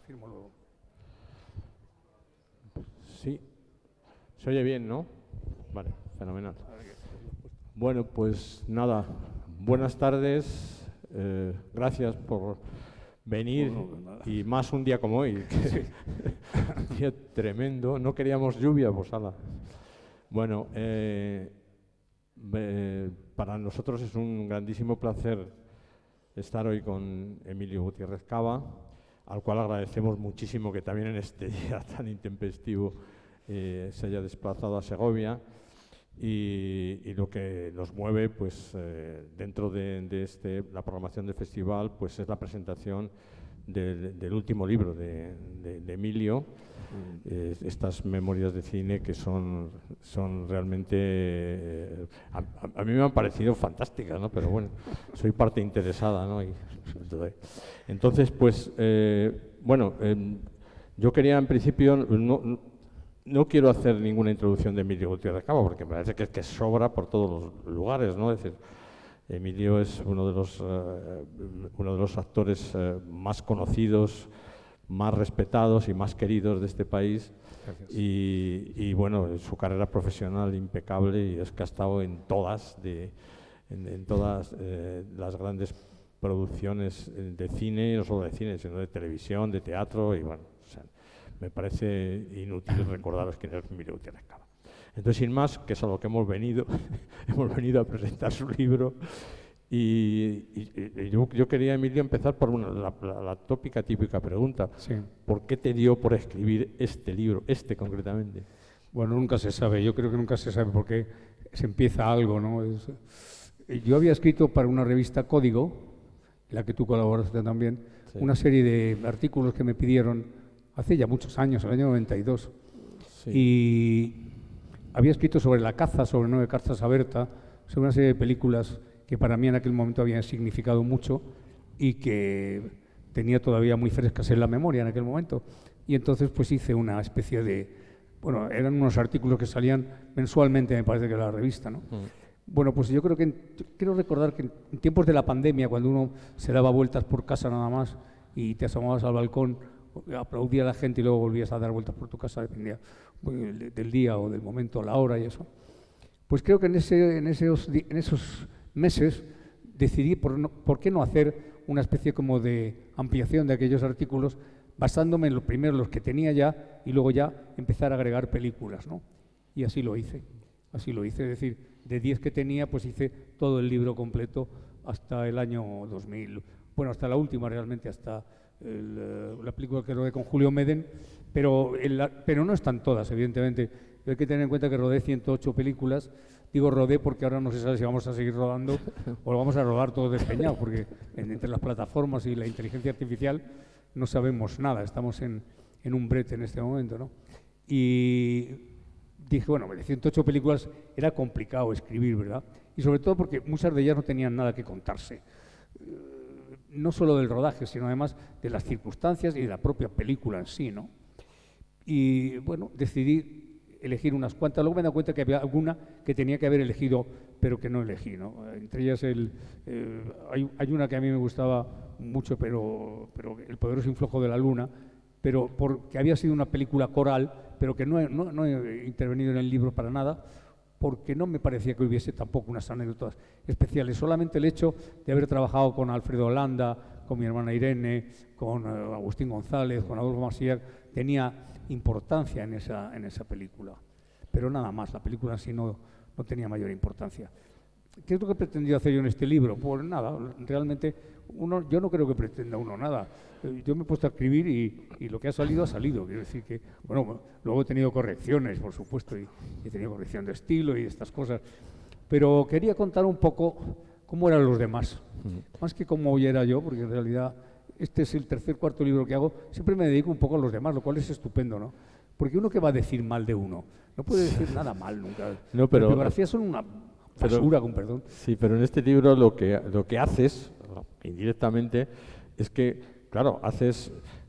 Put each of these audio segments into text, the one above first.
firmo luego. Sí, se oye bien, ¿no? Vale, fenomenal. Bueno, pues nada, buenas tardes, gracias por venir, y más un día como hoy, que Sí. un día tremendo, no queríamos lluvia, pues ala. Bueno, para nosotros es un grandísimo placer estar hoy con Emilio Gutiérrez Cava, al cual agradecemos muchísimo que también en este día tan intempestivo se haya desplazado a Segovia, y lo que nos mueve, pues dentro de la programación del festival, pues es la presentación del último libro de Emilio, estas memorias de cine que son realmente, a mí me han parecido fantásticas, ¿no? Pero bueno, soy parte interesada, ¿no? Entonces, pues, bueno, yo quería en principio, no quiero hacer ninguna introducción de Emilio Gutiérrez Cava, porque me parece que sobra por todos los lugares, ¿no? Es decir, Emilio es uno de los actores más conocidos, más respetados y más queridos de este país. Y bueno, su carrera profesional impecable, y es que ha estado en todas las grandes producciones de cine, no solo de cine, sino de televisión, de teatro, y bueno, o sea, me parece inútil recordaros quién es Emilio Gutiérrez Cava. Entonces, sin más, que es a lo que hemos venido, hemos venido a presentar su libro. Y yo quería, Emilio, empezar por la tópica, típica pregunta. Sí. ¿Por qué te dio por escribir este libro, concretamente? Bueno, nunca se sabe. Yo creo que nunca se sabe por qué se empieza algo, ¿no? Yo había escrito para una revista Código, en la que tú colaboraste también, Sí. una serie de artículos que me pidieron hace ya muchos años, el año 92. Sí. Y había escrito sobre la caza, sobre 9 cartas a Berta, sobre una serie de películas que para mí en aquel momento habían significado mucho y que tenía todavía muy frescas en la memoria en aquel momento. Y entonces pues hice una especie de, bueno, eran unos artículos que salían mensualmente, me parece que era la revista, ¿no? Bueno, pues yo creo que, quiero recordar que en tiempos de la pandemia, cuando uno se daba vueltas por casa nada más y te asomabas al balcón, aplaudía a la gente y luego volvías a dar vueltas por tu casa, dependía del día o del momento, la hora y eso. Pues creo que en esos meses decidí por qué no hacer una especie como de ampliación de aquellos artículos, basándome en los que tenía ya, y luego ya empezar a agregar películas, ¿no? Y así lo hice, es decir, de 10 que tenía, pues hice todo el libro completo hasta el año 2000, bueno, hasta la última realmente, hasta la película que rodé con Julio Medem, pero no están todas, evidentemente. Hay que tener en cuenta que rodé 108 películas. Digo rodé porque ahora no se sabe si vamos a seguir rodando o lo vamos a rodar todo despeñado, porque entre las plataformas y la inteligencia artificial no sabemos nada, estamos en un brete en este momento, ¿no? Y dije, bueno, de 108 películas era complicado escribir, ¿verdad? Y sobre todo porque muchas de ellas no tenían nada que contarse, no solo del rodaje, sino además de las circunstancias y de la propia película en sí, ¿no? Y bueno, decidí elegir unas cuantas. Luego me he dado cuenta que había alguna que tenía que haber elegido, pero que no elegí, ¿no? Entre ellas hay una que a mí me gustaba mucho, pero El poderoso influjo de la luna, pero porque había sido una película coral, pero que no he intervenido en el libro para nada, porque no me parecía que hubiese tampoco unas anécdotas especiales. Solamente el hecho de haber trabajado con Alfredo Landa, con mi hermana Irene, con Agustín González, con Adolfo Marsilla, tenía importancia en esa película. Pero nada más, la película en sí no tenía mayor importancia. ¿Qué es lo que pretendió hacer yo en este libro? Pues nada, realmente yo no creo que pretenda uno nada. Yo me he puesto a escribir y lo que ha salido. Quiero decir que, bueno, luego he tenido correcciones, por supuesto, y he tenido corrección de estilo y estas cosas. Pero quería contar un poco cómo eran los demás, más que cómo era yo, porque en realidad este es el tercer, cuarto libro que hago. Siempre me dedico un poco a los demás, lo cual es estupendo, ¿no? Porque uno que va a decir mal de uno, no puede decir nada mal nunca. No, pero las biografías son una basura, con perdón. Sí, pero en este libro lo que haces, indirectamente, es que, claro,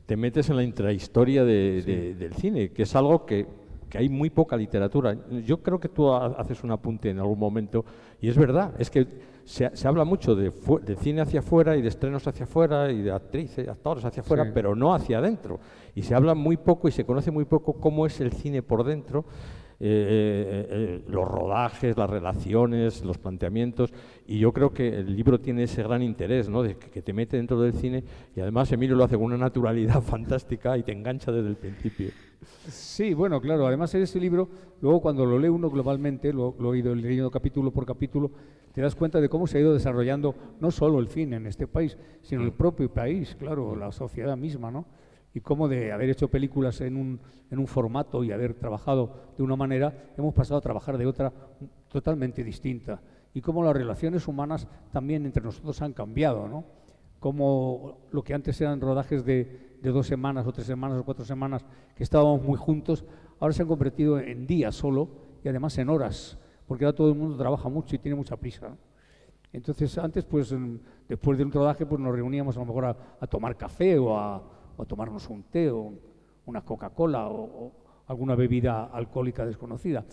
te metes en la intrahistoria del cine, que es algo que hay muy poca literatura. Yo creo que tú haces un apunte en algún momento, y es verdad, es que se habla mucho de cine hacia afuera y de estrenos hacia afuera y de actrices, actores hacia afuera, Sí. pero no hacia adentro. Y se habla muy poco y se conoce muy poco cómo es el cine por dentro, los rodajes, las relaciones, los planteamientos, y yo creo que el libro tiene ese gran interés, ¿no?, de que te mete dentro del cine, y además Emilio lo hace con una naturalidad fantástica y te engancha desde el principio. Sí, bueno, claro. Además, en ese libro, luego cuando lo lee uno globalmente, lo he ido leyendo capítulo por capítulo, te das cuenta de cómo se ha ido desarrollando no solo el cine en este país, sino el propio país, claro, la sociedad misma, ¿no? Y cómo de haber hecho películas en un formato y haber trabajado de una manera, hemos pasado a trabajar de otra totalmente distinta. Y cómo las relaciones humanas también entre nosotros han cambiado, ¿no? Como lo que antes eran rodajes de 2 semanas o 3 semanas o 4 semanas, que estábamos muy juntos, ahora se han convertido en días solo y además en horas, porque ahora todo el mundo trabaja mucho y tiene mucha prisa, ¿no? Entonces antes, pues después de un rodaje, pues nos reuníamos a lo mejor a tomar café o a tomarnos un té o una Coca-Cola o alguna bebida alcohólica desconocida.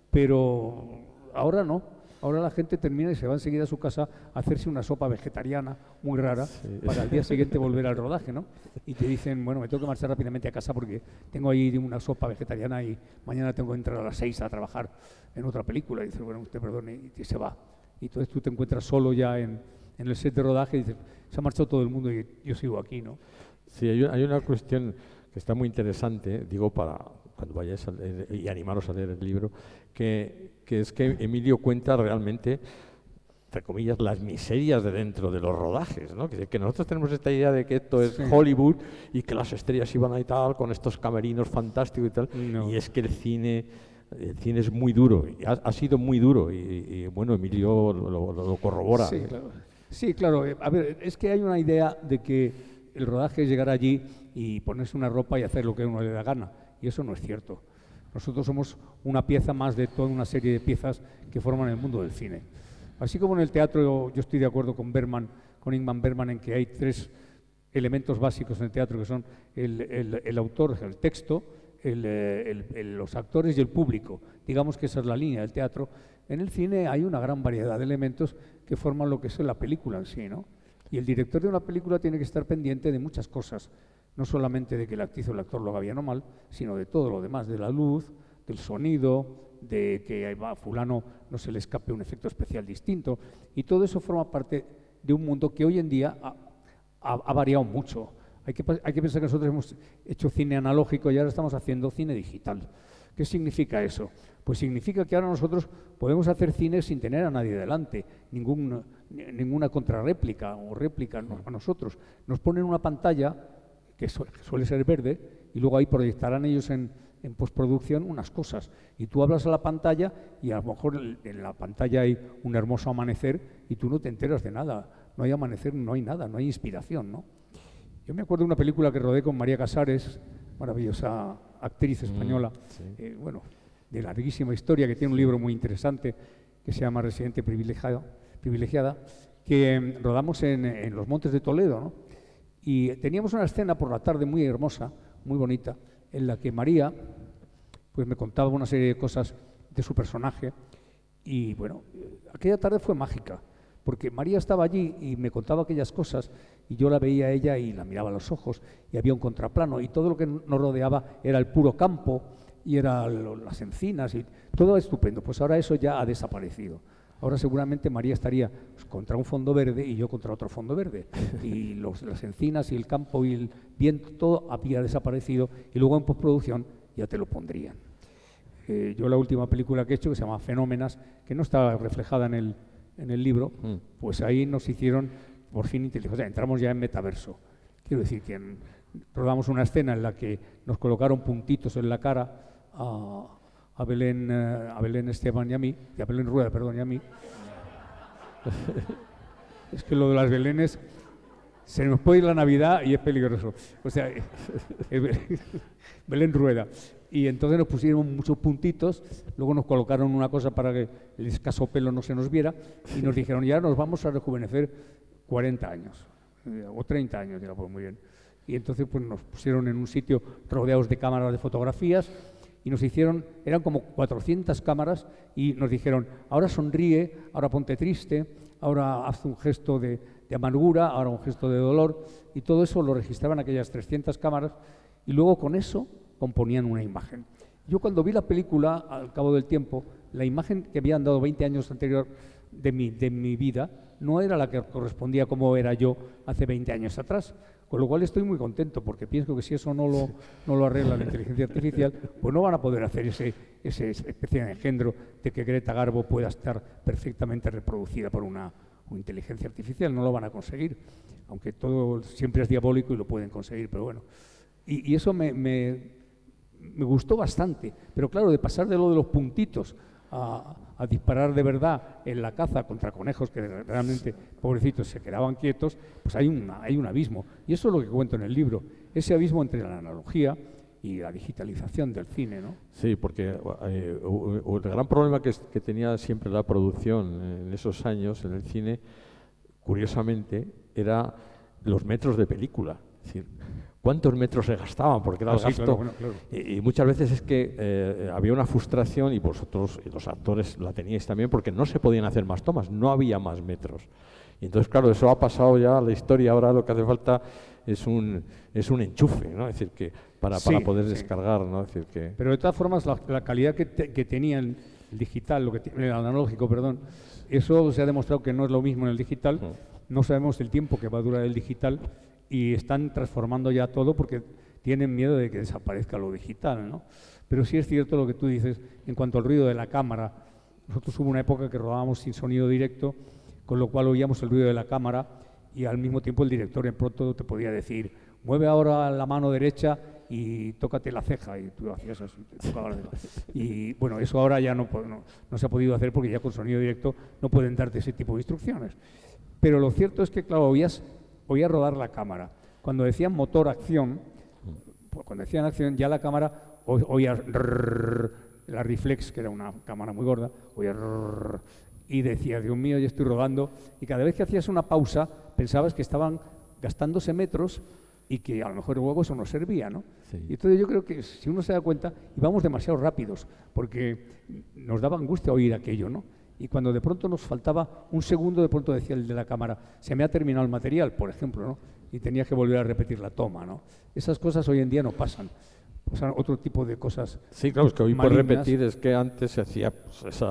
Pero ahora no. Ahora la gente termina y se va enseguida a su casa a hacerse una sopa vegetariana muy rara, sí, para al día siguiente volver al rodaje, ¿no? Y te dicen, bueno, me tengo que marchar rápidamente a casa porque tengo ahí una sopa vegetariana y mañana tengo que entrar a las 6 a trabajar en otra película. Y dices, bueno, usted perdone, y se va. Y entonces tú te encuentras solo ya en el set de rodaje y dices, se ha marchado todo el mundo y yo sigo aquí, ¿no? Sí, hay una cuestión que está muy interesante, digo, para cuando vayáis a leer, y animaros a leer el libro, que es que Emilio cuenta realmente, entre comillas, las miserias de dentro de los rodajes, ¿no? Que nosotros tenemos esta idea de que esto es, sí, Hollywood y que las estrellas iban ahí tal, con estos camerinos fantásticos y tal, no. Y es que el cine es muy duro, y ha sido muy duro, y bueno, Emilio lo corrobora. Sí, claro. Sí, claro. A ver, es que hay una idea de que el rodaje es llegar allí y ponerse una ropa y hacer lo que a uno le da gana, y eso no es cierto. Nosotros somos una pieza más de toda una serie de piezas que forman el mundo del cine. Así como en el teatro, yo estoy de acuerdo con Ingmar Bergman, en que hay 3 elementos básicos en el teatro, que son el autor, el texto, los actores y el público. Digamos que esa es la línea del teatro. En el cine hay una gran variedad de elementos que forman lo que es la película en sí, ¿no? Y el director de una película tiene que estar pendiente de muchas cosas, no solamente de que la actriz o el actor lo haga bien o mal, sino de todo lo demás, de la luz, del sonido, de que a fulano no se le escape un efecto especial distinto, y todo eso forma parte de un mundo que hoy en día ha variado mucho. Hay que pensar que nosotros hemos hecho cine analógico y ahora estamos haciendo cine digital. ¿Qué significa eso? Pues significa que ahora nosotros podemos hacer cine sin tener a nadie delante, ninguna contrarréplica o réplica a nosotros. Nos ponen una pantalla que suele ser verde y luego ahí proyectarán ellos en postproducción unas cosas. Y tú hablas a la pantalla y a lo mejor en la pantalla hay un hermoso amanecer y tú no te enteras de nada. No hay amanecer, no hay nada, no hay inspiración, ¿no? Yo me acuerdo de una película que rodé con María Casares, maravillosa actriz española, sí. Bueno, de larguísima historia, que tiene un libro muy interesante que se llama Residente Privilegiada, que rodamos en los Montes de Toledo, ¿no? Y teníamos una escena por la tarde muy hermosa, muy bonita, en la que María pues me contaba una serie de cosas de su personaje y bueno, aquella tarde fue mágica, porque María estaba allí y me contaba aquellas cosas y yo la veía a ella y la miraba a los ojos y había un contraplano y todo lo que nos rodeaba era el puro campo y eran las encinas y todo estupendo. Pues ahora eso ya ha desaparecido. Ahora seguramente María estaría contra un fondo verde y yo contra otro fondo verde. Y las encinas y el campo y el viento, todo había desaparecido y luego en postproducción ya te lo pondrían. Yo la última película que he hecho, que se llama Fenómenas, que no está reflejada en el libro, pues ahí nos hicieron por fin inteligencia. O sea, entramos ya en metaverso. Quiero decir que rodamos una escena en la que nos colocaron puntitos en la cara a Belén Esteban y a mí, y a Belén Rueda, perdón, y a mí. Es que lo de las Belenes, se nos puede ir la Navidad y es peligroso. O sea, Belén Rueda. Y entonces nos pusieron muchos puntitos, luego nos colocaron una cosa para que el escaso pelo no se nos viera y nos dijeron, ya nos vamos a rejuvenecer 40 años, o 30 años, ya pues muy bien. Y entonces pues nos pusieron en un sitio rodeados de cámaras de fotografías y nos hicieron, eran como 400 cámaras y nos dijeron, ahora sonríe, ahora ponte triste, ahora hace un gesto de amargura, ahora un gesto de dolor, y todo eso lo registraban aquellas 300 cámaras, y luego con eso componían una imagen. Yo cuando vi la película, al cabo del tiempo, la imagen que habían dado 20 años anterior de mi vida no era la que correspondía como era yo hace 20 años atrás, con lo cual estoy muy contento, porque pienso que si eso no lo arregla la inteligencia artificial, pues no van a poder hacer esa especie de engendro de que Greta Garbo pueda estar perfectamente reproducida por una inteligencia artificial, no lo van a conseguir, aunque todo siempre es diabólico y lo pueden conseguir, pero bueno. Y eso me gustó bastante, pero claro, de pasar de lo de los puntitos a disparar de verdad en la caza contra conejos que realmente, pobrecitos, se quedaban quietos, pues hay un abismo. Y eso es lo que cuento en el libro, ese abismo entre la analogía y la digitalización del cine, ¿no? Sí, porque el gran problema que tenía siempre la producción en esos años en el cine, curiosamente, era los metros de película. Es decir, ¿cuántos metros se gastaban? Porque era el gasto. Claro, bueno, claro. Y muchas veces es que había una frustración, y vosotros, y los actores, la teníais también, porque no se podían hacer más tomas, no había más metros. Y entonces, claro, eso ha pasado ya a la historia. Ahora lo que hace falta es un enchufe, ¿no? Es decir, que para poder descargar, ¿no? Es decir, que... Pero de todas formas, la calidad que tenía el digital, el analógico, perdón, eso se ha demostrado que no es lo mismo en el digital. No sabemos el tiempo que va a durar el digital, y están transformando ya todo porque tienen miedo de que desaparezca lo digital, ¿no? Pero sí es cierto lo que tú dices en cuanto al ruido de la cámara. Nosotros hubo una época que rodábamos sin sonido directo, con lo cual oíamos el ruido de la cámara, y al mismo tiempo el director en pronto te podía decir: mueve ahora la mano derecha y tócate la ceja, y tú hacías eso, y te tocaba la ceja. Y bueno, eso ahora ya no se ha podido hacer, porque ya con sonido directo no pueden darte ese tipo de instrucciones. Pero lo cierto es que, claro, oías rodar la cámara. Cuando decían motor acción, pues cuando decían acción, ya la cámara oía la reflex, que era una cámara muy gorda, oía y decía: Dios mío, ya estoy rodando. Y cada vez que hacías una pausa, pensabas que estaban gastándose metros y que a lo mejor luego eso no servía, ¿no? Sí. Y entonces yo creo que si uno se da cuenta, íbamos demasiado rápidos, porque nos daba angustia oír aquello, ¿no? Y cuando de pronto nos faltaba un segundo, de pronto decía el de la cámara: se me ha terminado el material, por ejemplo, ¿no? Y tenía que volver a repetir la toma, ¿no? Esas cosas hoy en día no pasan. Pasan otro tipo de cosas. Sí, claro, es que hoy por malignas. repetir es que antes se hacía pues,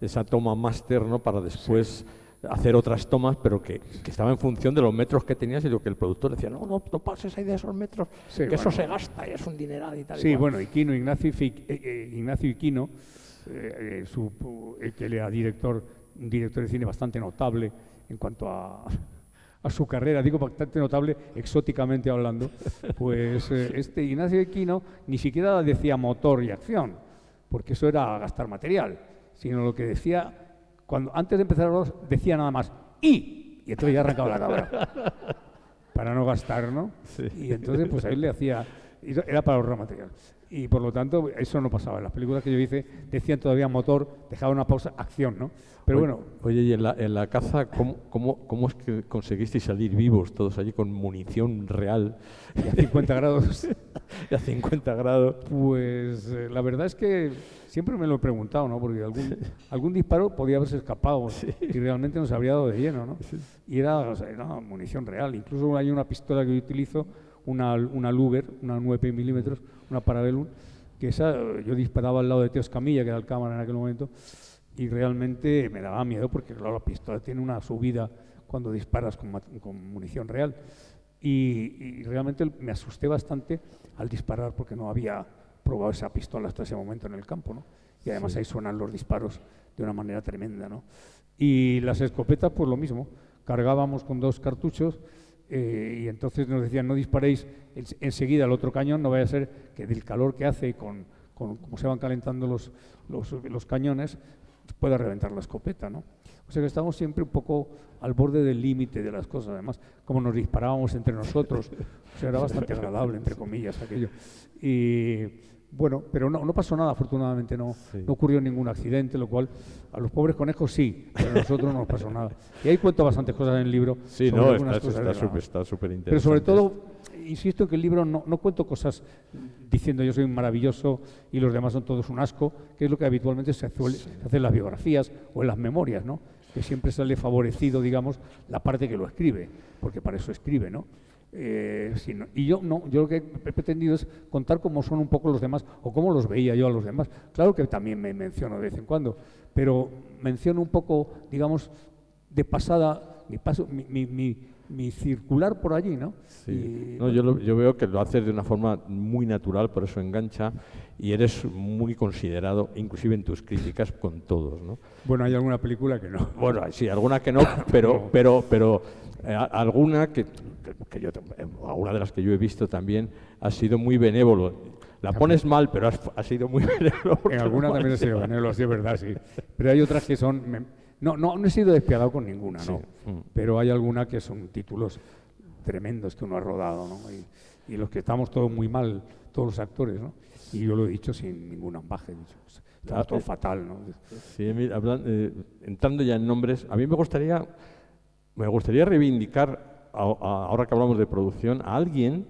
esa toma máster, ¿no? Para después hacer otras tomas, pero que estaba en función de los metros que tenías, y lo que el productor decía: no pases ahí de esos metros, Sí, que eso se gasta y es un dineral y tal. Sí, y cual. bueno, Ignacio Iquino, que era un director de cine bastante notable en cuanto a su carrera, digo bastante notable exóticamente hablando, pues Ignacio Iquino ni siquiera decía motor y acción, porque eso era gastar material, sino lo que decía, antes de empezar a rodar, decía nada más y entonces ya arrancaba la cámara para no gastar, ¿no? Sí. Y entonces pues ahí le hacía, era para ahorrar material. Y por lo tanto, eso no pasaba. En las películas que yo hice decían todavía motor, dejaban una pausa, acción, ¿no? Pero bueno. Oye, y en la caza, ¿cómo es que conseguisteis salir vivos todos allí con munición real? Y a 50 grados. Y a 50 grados. Pues la verdad es que siempre me lo he preguntado, ¿no? Porque algún disparo podía haberse escapado, y realmente nos habría dado de lleno, ¿no? Sí. Y era munición real. Incluso hay una pistola que yo utilizo, una Luger, una 9 milímetros, una Parabellum, que esa yo disparaba al lado de Teo Escamilla, que era el cámara en aquel momento, y realmente me daba miedo porque, claro, la pistola tiene una subida cuando disparas con munición real. Y realmente me asusté bastante al disparar, porque no había probado esa pistola hasta ese momento en el campo, ¿no? Y además ahí suenan los disparos de una manera tremenda, ¿no? Y las escopetas, pues lo mismo, cargábamos con 2 cartuchos, y entonces nos decían: no disparéis enseguida al otro cañón, no vaya a ser que del calor que hace y con cómo se van calentando los cañones, pueda reventar la escopeta, ¿no? O sea que estamos siempre un poco al borde del límite de las cosas. Además, como nos disparábamos entre nosotros, o sea, era bastante agradable, entre comillas, aquello. Y bueno, pero no pasó nada, afortunadamente no ocurrió ningún accidente, lo cual a los pobres conejos sí, pero a nosotros no nos pasó nada. Y ahí cuento bastantes cosas en el libro. Sí, está súper interesante. Pero sobre todo, insisto en que el libro no cuento cosas diciendo yo soy maravilloso y los demás son todos un asco, que es lo que habitualmente se hace en las biografías o en las memorias, ¿no? que siempre sale favorecido, digamos, la parte que lo escribe, porque para eso escribe, ¿no? Y yo no, yo lo que he pretendido es contar cómo son un poco los demás o cómo los veía yo a los demás. Claro que también me menciono de vez en cuando, pero menciono un poco, digamos, de pasada, mi circular por allí, ¿no? Sí. No, yo veo que lo haces de una forma muy natural, por eso engancha, y eres muy considerado, inclusive en tus críticas, con todos, ¿no? Bueno, hay alguna película que no. Bueno, sí, alguna que no, pero alguna alguna de las que yo he visto también ha sido muy benévolo. La pones mal, pero ha sido muy benévolo. En alguna también he sido benévolo, sí, es verdad, sí. Pero hay otras que son... No he sido despiadado con ninguna, sí. ¿no? Pero hay alguna que son títulos tremendos que uno ha rodado, ¿no? Y los que estamos todos muy mal, todos los actores, ¿no? Y yo lo he dicho sin ningún ambaje, he dicho, estamos todo fatal, ¿no? Sí, entrando ya en nombres, a mí me gustaría reivindicar, ahora que hablamos de producción, a alguien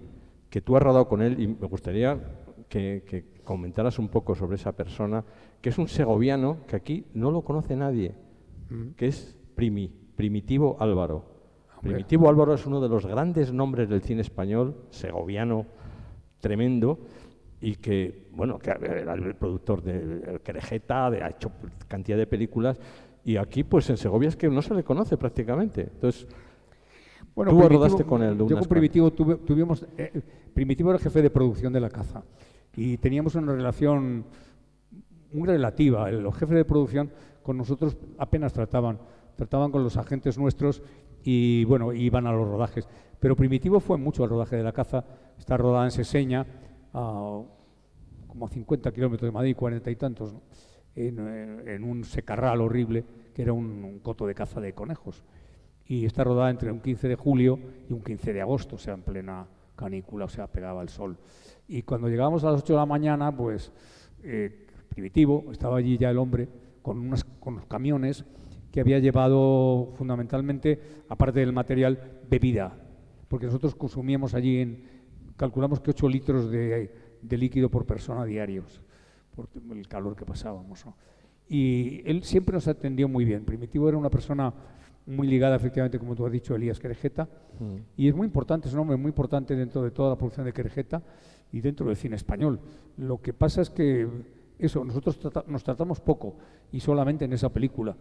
que tú has rodado con él, y me gustaría que comentaras un poco sobre esa persona, que es un segoviano que aquí no lo conoce nadie, que es Primitivo Álvaro. Primitivo Álvaro es uno de los grandes nombres del cine español, segoviano, tremendo, y que, bueno, que era el productor de Querejeta, ha hecho cantidad de películas, y aquí, pues en Segovia es que no se le conoce prácticamente. Entonces, bueno, tú rodaste con él. Yo con Primitivo tuvimos... Primitivo era jefe de producción de La Caza, y teníamos una relación muy relativa. Los jefes de producción con nosotros apenas trataban con los agentes nuestros y, bueno, iban a los rodajes. Pero Primitivo fue mucho al rodaje de La Caza. Está rodada en Seseña, como a 50 kilómetros de Madrid, 40 y tantos, ¿no? En un secarral horrible que era un coto de caza de conejos. Y está rodada entre un 15 de julio y un 15 de agosto, o sea, en plena canícula, o sea, pegaba el sol. Y cuando llegábamos a las 8 de la mañana, pues Primitivo, estaba allí ya el hombre, con los camiones que había llevado fundamentalmente, aparte del material, bebida, porque nosotros consumíamos allí, calculamos que 8 litros de líquido por persona diarios, por el calor que pasábamos, ¿no? Y él siempre nos atendió muy bien. Primitivo era una persona muy ligada, efectivamente, como tú has dicho, a Elías Querejeta, y es muy importante, es un hombre muy importante dentro de toda la producción de Querejeta y dentro del cine español. Lo que pasa es que nosotros nos tratamos poco y solamente en esa película,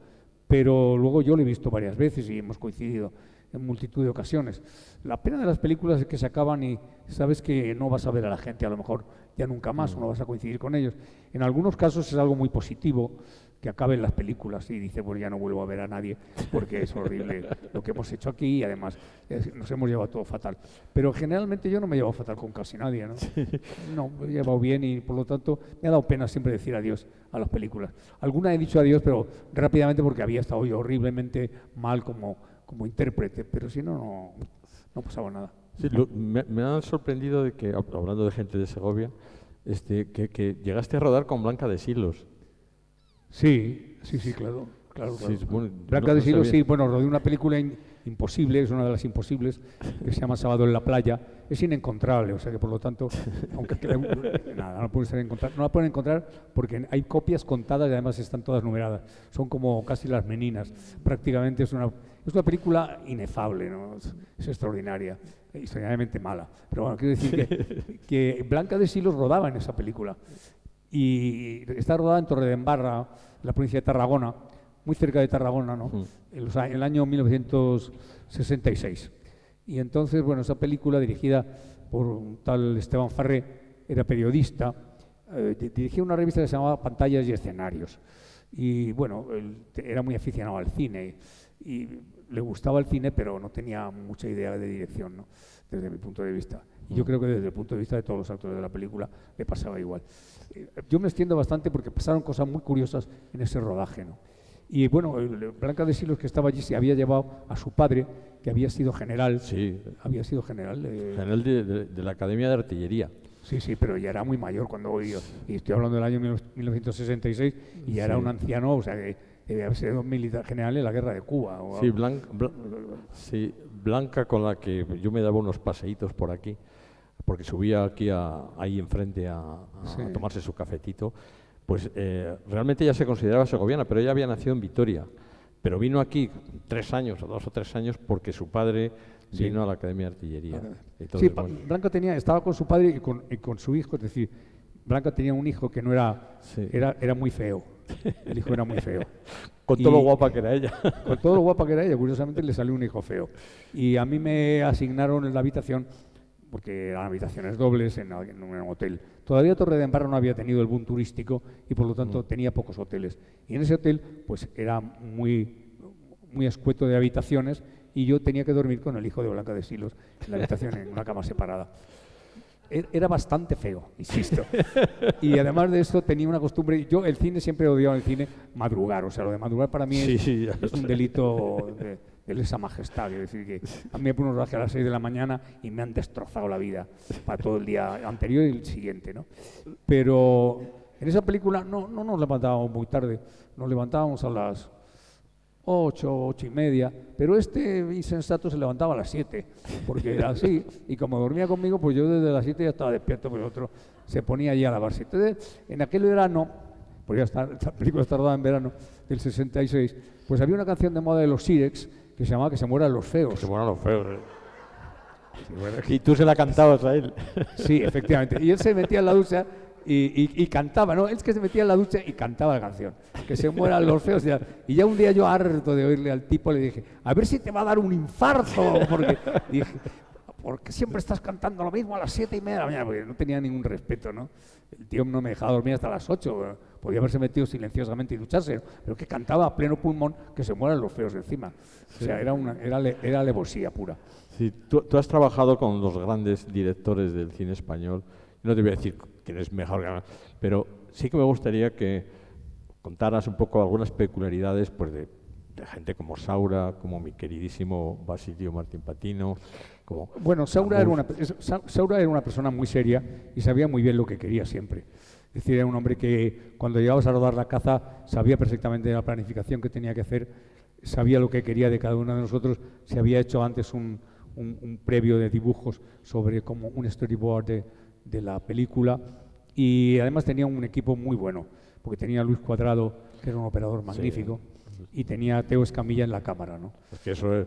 pero luego yo lo he visto varias veces y hemos coincidido en multitud de ocasiones. La pena de las películas es que se acaban y sabes que no vas a ver a la gente a lo mejor ya nunca más, o no vas a coincidir con ellos. En algunos casos es algo muy positivo que acaben las películas y dice, bueno, ya no vuelvo a ver a nadie porque es horrible lo que hemos hecho aquí y además nos hemos llevado todo fatal. Pero generalmente yo no me he llevado fatal con casi nadie, ¿no? No, me he llevado bien y por lo tanto me ha dado pena siempre decir adiós a las películas. Alguna he dicho adiós, pero rápidamente porque había estado yo horriblemente mal como intérprete, pero si no pasaba nada. Sí, me ha sorprendido de que, hablando de gente de Segovia, que llegaste a rodar con Blanca de Silos. Sí, claro. Sí, bueno, Blanca de Silos, sí, bueno, rodé una película imposible, es una de las imposibles, que se llama Sábado en la playa. Es inencontrable, o sea que por lo tanto, aunque nada, no la pueden encontrar porque hay copias contadas y además están todas numeradas. Son como casi las meninas. Prácticamente es una película inefable, ¿no? Es extraordinaria, extraordinariamente mala. Pero bueno, quiero decir que Blanca de Silos rodaba en esa película. Y está rodada en Torredembarra, la provincia de Tarragona, muy cerca de Tarragona, ¿no? En el año 1966. Y entonces, bueno, esa película dirigida por un tal Esteban Farré, era periodista, dirigía una revista que se llamaba Pantallas y Escenarios. Y bueno, él era muy aficionado al cine y le gustaba el cine, pero no tenía mucha idea de dirección, ¿no? Desde mi punto de vista. Y yo creo que desde el punto de vista de todos los actores de la película le pasaba igual. Yo me extiendo bastante porque pasaron cosas muy curiosas en ese rodaje, ¿no? Y bueno, Blanca de Silos, que estaba allí, se había llevado a su padre, que había sido general. Sí. Había sido general. General de la Academia de Artillería. Sí, pero ya era muy mayor cuando voy yo. Y estoy hablando del año 1966 y ya era un anciano, o sea que debía haber sido militar general en la guerra de Cuba. Sí, Blanca, con la que yo me daba unos paseitos por aquí, porque subía aquí ahí enfrente a tomarse su cafetito, pues realmente ella se consideraba segoviana, pero ella había nacido en Vitoria. pero vino aquí 3 años o 2 o 3 años porque su padre vino a la Academia de Artillería. Entonces, Sí, bueno, Blanca estaba con su padre y con su hijo, es decir, Blanca tenía un hijo que no era, sí. era muy feo. El hijo era muy feo. Con todo lo guapa que era ella. Con todo lo guapa que era ella, curiosamente le salió un hijo feo. Y a mí me asignaron en la habitación, porque eran habitaciones dobles en un hotel. Todavía Torredembarra no había tenido el boom turístico y por lo tanto tenía pocos hoteles. Y en ese hotel pues era muy escueto de habitaciones y yo tenía que dormir con el hijo de Blanca de Silos en la habitación, en una cama separada. Era bastante feo, insisto. Y además de eso tenía una costumbre, yo el cine siempre he odiado el cine madrugar, o sea, lo de madrugar para mí es un delito de lesa majestad, es decir, que a mí me ponen un rodaje a las 6 de la mañana y me han destrozado la vida para todo el día anterior y el siguiente, ¿no? Pero en esa película no nos levantábamos muy tarde, nos levantábamos a las 8:30, pero este insensato se levantaba a las 7, porque era así, y como dormía conmigo, pues yo desde las 7 ya estaba despierto, pues el otro se ponía allí a lavarse. Entonces, en aquel verano, pues ya está, esta película está rodada en verano del 66, pues había una canción de moda de los Sirex que se llamaba Que se mueran los feos. Que se mueran los feos. Y tú se la cantabas a él. Sí, efectivamente, y él se metía en la ducha y cantaba, ¿no? Él es que se metía en la ducha y cantaba la canción, que se mueran los feos. Y ya un día yo, harto de oírle al tipo, le dije, a ver si te va a dar un infarto, porque siempre estás cantando lo mismo a las 7:30 de la mañana, porque no tenía ningún respeto, ¿no? El tío no me dejaba dormir hasta las 8, podía haberse metido silenciosamente y ducharse, pero que cantaba a pleno pulmón que se mueran los feos encima. Sí. O sea, era alevosía pura. Sí, tú has trabajado con los grandes directores del cine español. No te voy a decir quién es mejor, pero sí que me gustaría que contaras un poco algunas peculiaridades pues, de gente como Saura, como mi queridísimo Basilio Martín Patino. Bueno, Saura era una persona muy seria y sabía muy bien lo que quería siempre. Es decir, era un hombre que cuando llegabas a rodar La caza sabía perfectamente la planificación que tenía que hacer, sabía lo que quería de cada uno de nosotros, se había hecho antes un previo de dibujos sobre como un storyboard de la película y además tenía un equipo muy bueno, porque tenía a Luis Cuadrado, que era un operador magnífico, y tenía a Teo Escamilla en la cámara, ¿no? Es que eso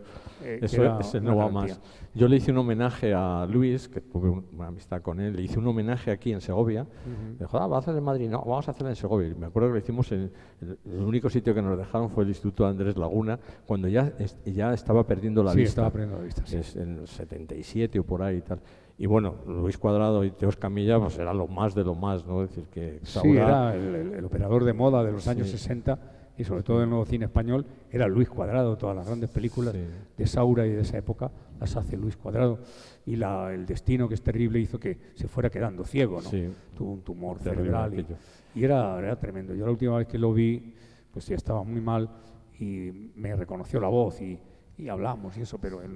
no va más. Yo le hice un homenaje a Luis, que tuve una amistad con él, le hice un homenaje aquí en Segovia. Me dijo, ¿vas a hacer en Madrid? No, vamos a hacerlo en Segovia. Y me acuerdo que lo hicimos el único sitio que nos dejaron fue el Instituto Andrés Laguna, cuando ya estaba perdiendo la vista. Sí, estaba perdiendo la vista, sí. Es en el 77 o por ahí y tal. Y bueno, Luis Cuadrado y Teo Escamilla pues era lo más de lo más, ¿no? Es decir, que Saura, sí, era el operador de moda de los años 60 y sobre todo del nuevo cine español, era Luis Cuadrado. Todas las grandes películas de Saura y de esa época las hace Luis Cuadrado. Y el destino, que es terrible, hizo que se fuera quedando ciego, ¿no? Sí. Tuvo un tumor cerebral y era tremendo. Yo la última vez que lo vi, pues ya estaba muy mal y me reconoció la voz y hablamos y eso, pero él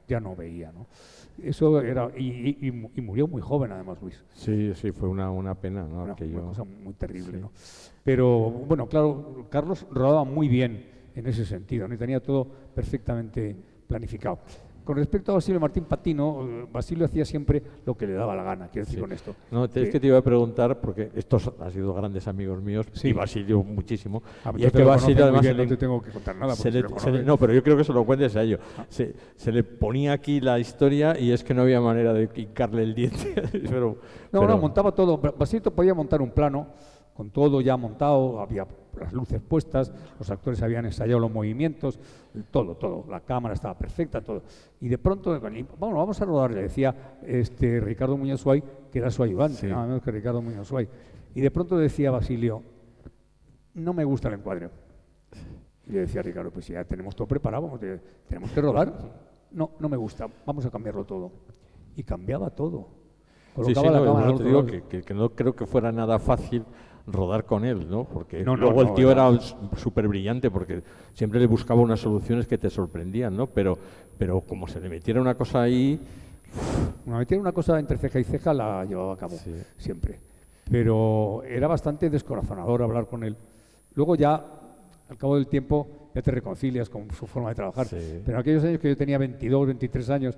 ya no veía, ¿no? Eso era, y murió muy joven además Luis. Sí, fue una pena, ¿no? Una cosa muy terrible, ¿no? Pero bueno, claro, Carlos rodaba muy bien en ese sentido, ¿no? Y tenía todo perfectamente planificado. Con respecto a Basilio Martín Patino, Basilio hacía siempre lo que le daba la gana, quiero decir con esto. No, es que te iba a preguntar, porque estos han sido grandes amigos míos, y Basilio muchísimo. Y es que Basilio además no te tengo que contar nada. No, pero yo creo que se lo cuentes a ellos. Se le ponía aquí la historia y es que no había manera de hincarle el diente. pero montaba todo. Basilio podía montar un plano con todo ya montado, había las luces puestas, los actores habían ensayado los movimientos, todo, la cámara estaba perfecta, todo. Y de pronto, bueno, vamos a rodar, le decía Ricardo Muñoz Suay, que era su ayudante, nada menos que Ricardo Muñoz Suay. Y de pronto decía Basilio, no me gusta el encuadre. Y le decía a Ricardo, pues ya tenemos todo preparado, tenemos que rodar. No me gusta, vamos a cambiarlo todo. Y cambiaba todo. Colocaba la cámara. Te digo que no creo que fuera nada fácil rodar con él, ¿no? Porque luego el tío era súper brillante, porque siempre le buscaba unas soluciones que te sorprendían, ¿no? Pero como se le metiera una cosa ahí... Me metiera una cosa entre ceja y ceja, la llevaba a cabo, siempre. Pero era bastante descorazonador hablar con él. Luego ya, al cabo del tiempo, ya te reconcilias con su forma de trabajar. Pero en aquellos años que yo tenía 22, 23 años,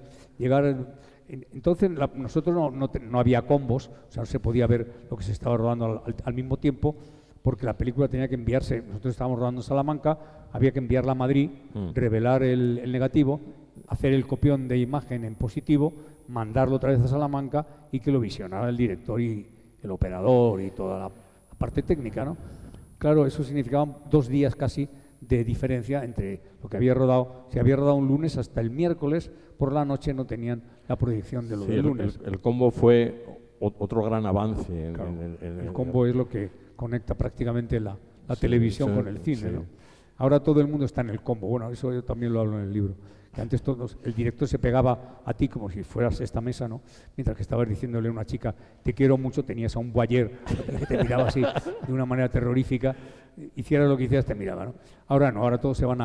entonces nosotros no había combos, o sea, no se podía ver lo que se estaba rodando al mismo tiempo, porque la película tenía que enviarse, nosotros estábamos rodando en Salamanca, había que enviarla a Madrid, revelar el negativo, hacer el copión de imagen en positivo, mandarlo otra vez a Salamanca y que lo visionara el director y el operador y toda la parte técnica, ¿no? Claro, eso significaba 2 días casi de diferencia entre lo que había rodado. Si había rodado un lunes, hasta el miércoles por la noche no tenían la proyección de lo del lunes. El combo fue otro gran avance. Claro, el combo es lo que conecta prácticamente la televisión con el cine, ¿no? Ahora todo el mundo está en el combo. Bueno, eso yo también lo hablo en el libro. Que antes el director se pegaba a ti como si fueras esta mesa, ¿no? Mientras que estabas diciéndole a una chica, te quiero mucho, tenías a un voyeur que te miraba así de una manera terrorífica, hicieras lo que hicieras, te miraba, ¿no? Ahora no, ahora todos se van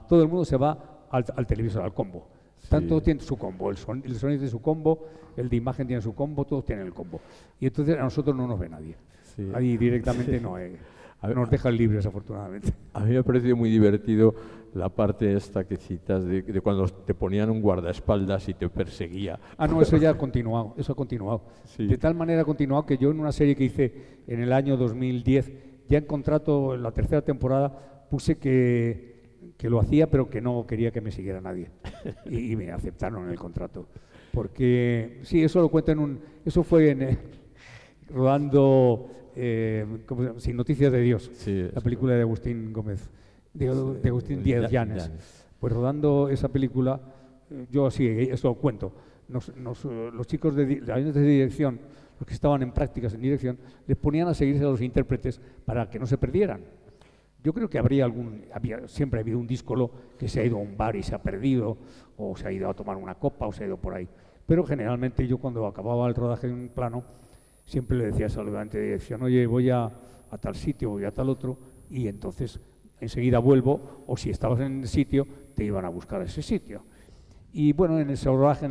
todo el mundo se va al televisor, al combo. Todos tienen su combo, el sonido tiene su combo, el de imagen tiene su combo, todos tienen el combo. Y entonces a nosotros no nos ve nadie. Sí. Ahí directamente no nos dejan libres, afortunadamente. A mí me ha parecido muy divertido la parte esta que citas de cuando te ponían un guardaespaldas y te perseguía. No, eso ya ha continuado, Sí. De tal manera ha continuado que yo en una serie que hice en el año 2010, ya en contrato, en la 3ª temporada, puse que lo hacía, pero que no quería que me siguiera nadie. Y me aceptaron en el contrato. Porque, sí, eso lo cuento eso fue rodando Sin Noticias de Dios, sí, la película de Agustín Gómez, de Agustín Díaz Llanes. Pues rodando esa película, yo sí, eso lo cuento. Los chicos de ayudantes de dirección, los que estaban en prácticas en dirección, les ponían a seguirse a los intérpretes para que no se perdieran. Yo creo que siempre ha habido un díscolo que se ha ido a un bar y se ha perdido, o se ha ido a tomar una copa, o se ha ido por ahí. Pero generalmente yo cuando acababa el rodaje de un plano, siempre le decía al ayudante de dirección, oye, voy a tal sitio, voy a tal otro, y entonces enseguida vuelvo, o si estabas en el sitio, te iban a buscar a ese sitio. Y bueno, en ese rodaje,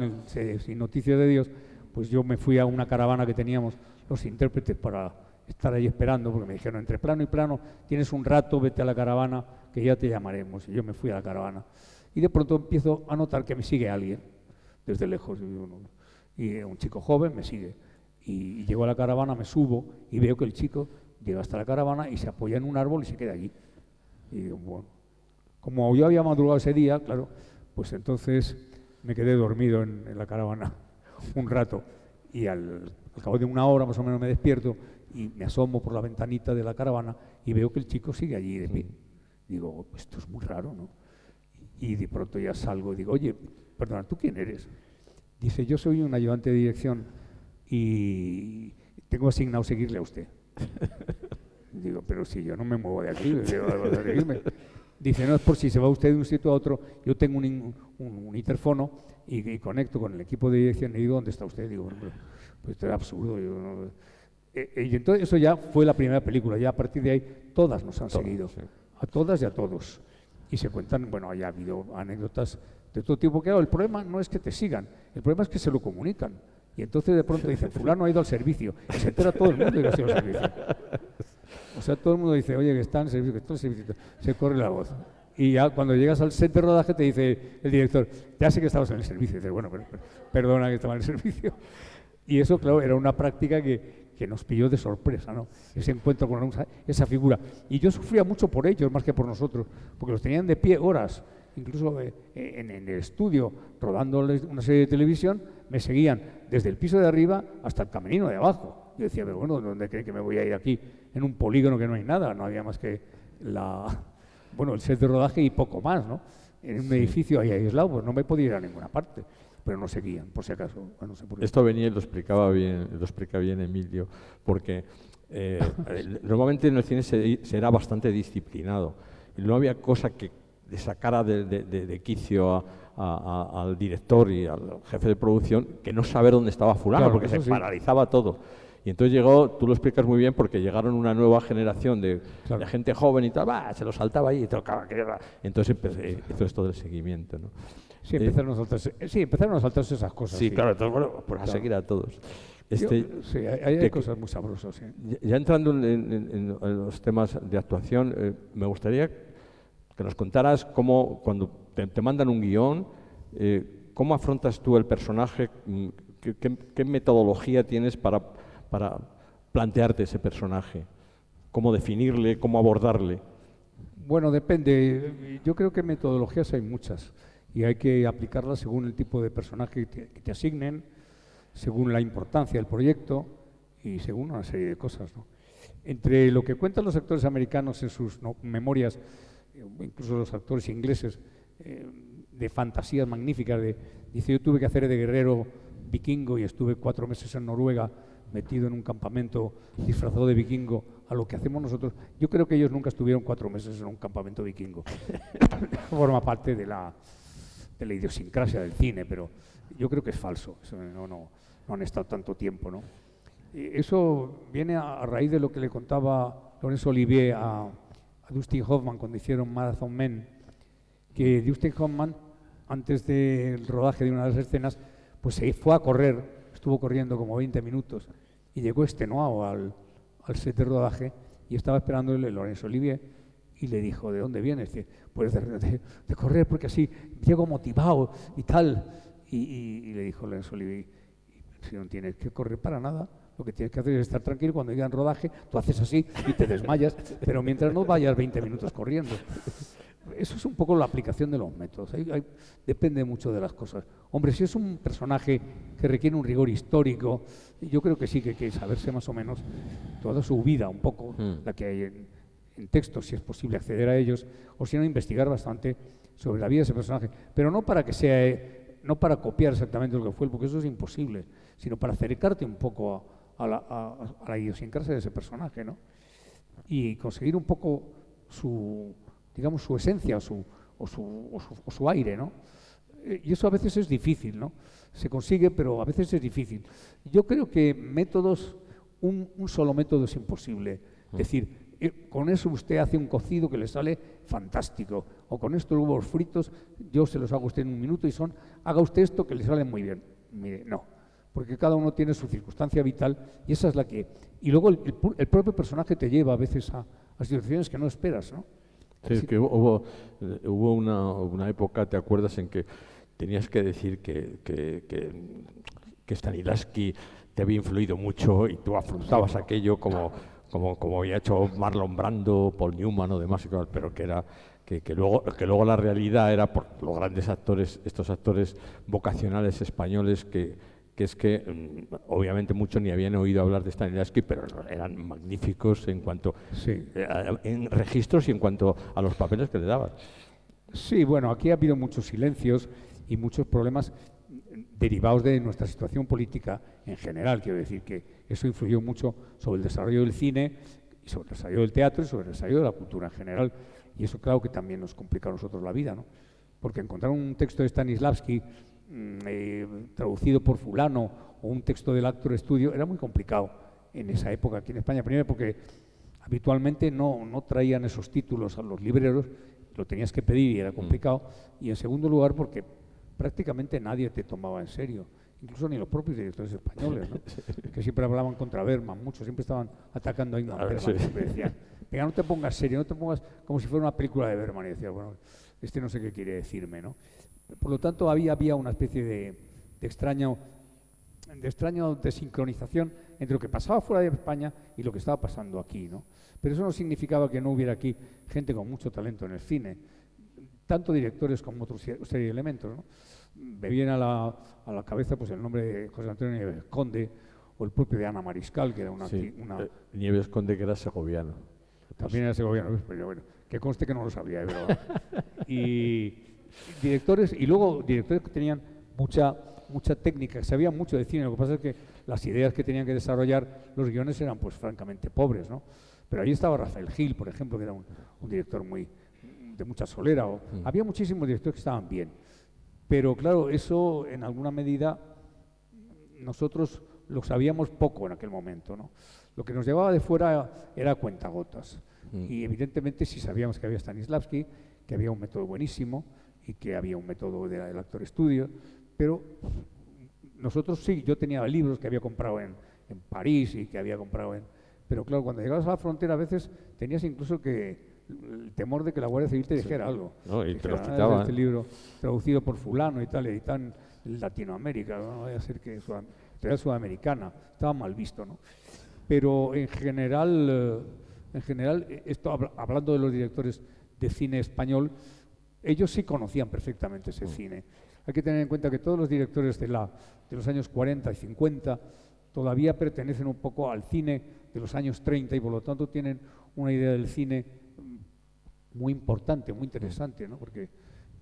Sin Noticias de Dios, pues yo me fui a una caravana que teníamos los intérpretes para estar ahí esperando, porque me dijeron, entre plano y plano, tienes un rato, vete a la caravana, que ya te llamaremos. Y yo me fui a la caravana. Y de pronto empiezo a notar que me sigue alguien, desde lejos. Y un chico joven me sigue. Y llego a la caravana, me subo y veo que el chico llega hasta la caravana y se apoya en un árbol y se queda allí. Y digo, bueno, como yo había madrugado ese día, claro, pues entonces me quedé dormido en la caravana un rato. Y al cabo de 1 hora más o menos me despierto y me asomo por la ventanita de la caravana y veo que el chico sigue allí de pie. Digo, pues esto es muy raro, ¿no? Y de pronto ya salgo y digo, oye, perdona, ¿tú quién eres? Dice, yo soy un ayudante de dirección y tengo asignado seguirle a usted. Digo, pero si yo no me muevo de aquí, dice, no, es por si se va usted de un sitio a otro, yo tengo un interfono y conecto con el equipo de dirección y digo, ¿dónde está usted? Digo, pues esto es absurdo. Y entonces eso ya fue la primera película, ya a partir de ahí todas nos han seguido, sí. A todas y a todos. Y se cuentan, bueno, ha habido anécdotas de todo tipo. Claro, el problema no es que te sigan, el problema es que se lo comunican. Y entonces de pronto dicen, fulano ha ido al servicio, y se entera todo el mundo que ha ido al servicio. O sea, todo el mundo dice, oye, que está en servicio, que está en servicio, se corre la voz. Y ya cuando llegas al set de rodaje te dice el director, ya sé que estabas en el servicio. Y dices, bueno, pero perdona que estaba en el servicio. Y eso, claro, era una práctica que nos pilló de sorpresa, ¿no? Ese encuentro con esa figura. Y yo sufría mucho por ellos, más que por nosotros, porque los tenían de pie horas. Incluso en el estudio, rodándoles una serie de televisión, me seguían desde el piso de arriba hasta el camerino de abajo. Yo decía, pero bueno, ¿dónde creen que me voy a ir aquí? En un polígono que no hay nada, no había más que el set de rodaje y poco más, ¿no? En un edificio ahí aislado, pues no me podía ir a ninguna parte. Pero no seguían, por si acaso. No sé por qué. Esto venía y lo explica bien Emilio, porque normalmente en el cine se era bastante disciplinado y no había cosa que le sacara de quicio al director y al jefe de producción que no saber dónde estaba fulano, claro, porque se paralizaba todo. Y entonces tú lo explicas muy bien, porque llegaron una nueva generación de gente joven y tal, se lo saltaba ahí y tocaba. Entonces hizo esto del seguimiento, ¿no? Sí, empezaron a saltarse esas cosas. Sí, claro, entonces, bueno, pues a seguir a todos. Hay cosas muy sabrosas. Sí. Ya entrando en los temas de actuación, me gustaría que nos contaras cómo, cuando te mandan un guión, cómo afrontas tú el personaje, qué metodología tienes para plantearte ese personaje. cómo definirle, cómo abordarle. Bueno, depende. Yo creo que metodologías hay muchas y hay que aplicarlas según el tipo de personaje que te asignen, según la importancia del proyecto y según una serie de cosas, ¿no? Entre lo que cuentan los actores americanos en sus memorias, incluso los actores ingleses, de fantasías magníficas, dice, yo tuve que hacer de guerrero vikingo y estuve 4 meses en Noruega metido en un campamento disfrazado de vikingo, a lo que hacemos nosotros. Yo creo que ellos nunca estuvieron 4 meses en un campamento vikingo. Forma parte de la idiosincrasia del cine, pero yo creo que es falso. Eso no han estado tanto tiempo, ¿no? Eso viene a raíz de lo que le contaba Laurence Olivier a Dustin Hoffman cuando hicieron Marathon Men, que Dustin Hoffman, antes del rodaje de una de las escenas, pues se fue a correr, estuvo corriendo como 20 minutos y llegó extenuado al set de rodaje y estaba esperándole Laurence Olivier y le dijo, ¿de dónde vienes? Dice, pues de correr, porque así llego motivado y tal. Y le dijo Laurence Olivier, si no tienes que correr para nada, lo que tienes que hacer es estar tranquilo, cuando llegan rodaje, tú haces así y te desmayas, pero mientras no vayas 20 minutos corriendo. Eso es un poco la aplicación de los métodos, depende mucho de las cosas. Hombre, si es un personaje que requiere un rigor histórico, yo creo que sí que hay que saberse más o menos toda su vida, un poco, la que hay en textos, si es posible acceder a ellos, o si no, investigar bastante sobre la vida de ese personaje, pero no para que sea... no para copiar exactamente lo que fue, porque eso es imposible, sino para acercarte un poco a la idiosincrasia de ese personaje, ¿no? Y conseguir un poco su esencia o su aire, ¿no? Y eso a veces es difícil, ¿no? Se consigue, pero a veces es difícil. Yo creo que métodos, un solo método es imposible. Es decir, con eso usted hace un cocido que le sale fantástico, o con estos huevos fritos yo se los hago a usted en 1 minuto y haga usted esto que le sale muy bien. Mire, no, porque cada uno tiene su circunstancia vital y esa es la que... Y luego el propio personaje te lleva a veces a situaciones que no esperas, ¿no? Sí, es que hubo una época, ¿te acuerdas?, en que tenías que decir que Stanislavski te había influido mucho y tú afrontabas aquello como había hecho Marlon Brando, Paul Newman o demás, pero que luego la realidad era por los grandes actores, estos actores vocacionales españoles que es que obviamente muchos ni habían oído hablar de Stanislavski, pero eran magníficos en cuanto en registros y en cuanto a los papeles que le daban. Sí, bueno, aquí ha habido muchos silencios y muchos problemas derivados de nuestra situación política en general. Quiero decir que eso influyó mucho sobre el desarrollo del cine, y sobre el desarrollo del teatro y sobre el desarrollo de la cultura en general. Y eso, claro, que también nos complica a nosotros la vida, ¿no? Porque encontrar un texto de Stanislavski traducido por fulano o un texto del Actor Studio era muy complicado en esa época aquí en España. Primero porque habitualmente no traían esos títulos a los libreros, lo tenías que pedir y era complicado. Y en segundo lugar porque prácticamente nadie te tomaba en serio, incluso ni los propios directores españoles, ¿no? Que siempre hablaban contra Bergman, muchos siempre estaban atacando a Ingmar Bergman, siempre decían, venga, no te pongas serio, no te pongas como si fuera una película de Bergman, y decía, bueno, no sé qué quiere decirme, ¿no? Por lo tanto, había una especie de extraño desincronización entre lo que pasaba fuera de España y lo que estaba pasando aquí, ¿no? Pero eso no significaba que no hubiera aquí gente con mucho talento en el cine, tanto directores como otra serie de elementos, ¿no? Me viene a la cabeza pues el nombre de José Antonio Nieves Conde o el propio de Ana Mariscal, que era una Nieves Conde, que era segoviano. También era segoviano, pero bueno, que conste que no lo sabía, pero y directores, y luego directores que tenían mucha técnica, que sabían mucho de cine. Lo que pasa es que las ideas que tenían que desarrollar los guiones eran pues francamente pobres, ¿no? Pero ahí estaba Rafael Gil, por ejemplo, que era un director de mucha solera. Había muchísimos directores que estaban bien, pero claro, eso en alguna medida nosotros lo sabíamos poco en aquel momento, ¿no? Lo que nos llevaba de fuera era cuentagotas. Y evidentemente sí sabíamos que había Stanislavski, que había un método buenísimo y que había un método del Actor Studio, pero nosotros sí, yo tenía libros que había comprado en París y que había comprado pero claro, cuando llegabas a la frontera a veces tenías incluso el temor de que la Guardia Civil te dijera algo. No, y te los quitaban. Este libro traducido por fulano y tal, editado en Latinoamérica, no vaya a ser que era sudamericana, estaba mal visto, ¿no? Pero en general en general, esto hablando de los directores de cine español, ellos sí conocían perfectamente ese cine. Hay que tener en cuenta que todos los directores de los años 40 y 50 todavía pertenecen un poco al cine de los años 30 y por lo tanto tienen una idea del cine muy importante, muy interesante, ¿no? Porque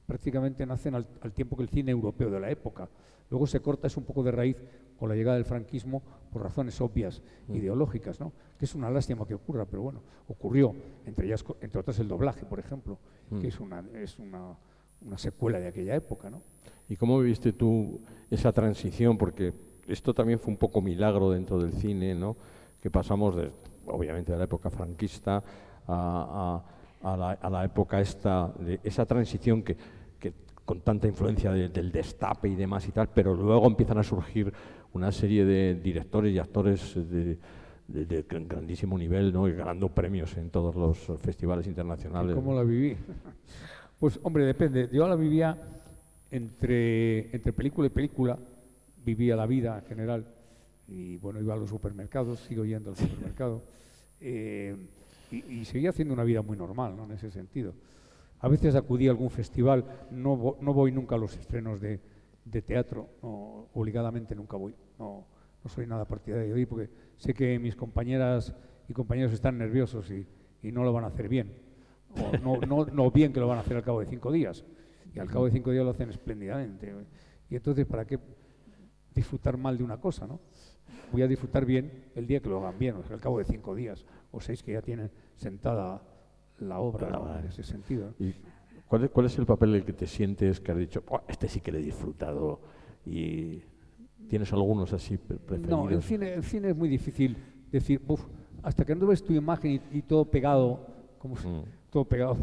prácticamente nacen al tiempo que el cine europeo de la época. Luego se corta eso un poco de raíz con la llegada del franquismo por razones obvias, ideológicas, ¿no? Que es una lástima que ocurra, pero bueno, ocurrió, entre otras el doblaje, por ejemplo, que es una secuela de aquella época, ¿no? ¿Y cómo viviste tú esa transición? Porque esto también fue un poco milagro dentro del cine, ¿no? Que pasamos, obviamente, de la época franquista a la época esta, de esa transición que con tanta influencia del destape y demás y tal, pero luego empiezan a surgir una serie de directores y actores de grandísimo nivel, ¿no? Y ganando premios en todos los festivales internacionales. ¿Y cómo la viví? Pues, hombre, depende. Yo la vivía entre película y película, vivía la vida en general, y bueno, iba a los supermercados, sigo yendo al supermercado, y seguía haciendo una vida muy normal, ¿no? En ese sentido. A veces acudí a algún festival, no voy nunca a los estrenos de teatro, no, obligadamente nunca voy, no soy nada partidario de ir porque sé que mis compañeras y compañeros están nerviosos y no lo van a hacer bien, o no bien que lo van a hacer al cabo de 5 días, y al cabo de 5 días lo hacen espléndidamente, y entonces ¿para qué disfrutar mal de una cosa, ¿no? Voy a disfrutar bien el día que lo hagan bien, o sea, al cabo de 5 días o 6 que ya tienen sentada la obra, Claro, ¿no? En ese sentido. ¿Y cuál es el papel en el que te sientes que has dicho, oh, este sí que le he disfrutado? ¿Y tienes algunos así preferidos? No, el cine es muy difícil decir, hasta que no ves tu imagen y todo pegado, todo pegado,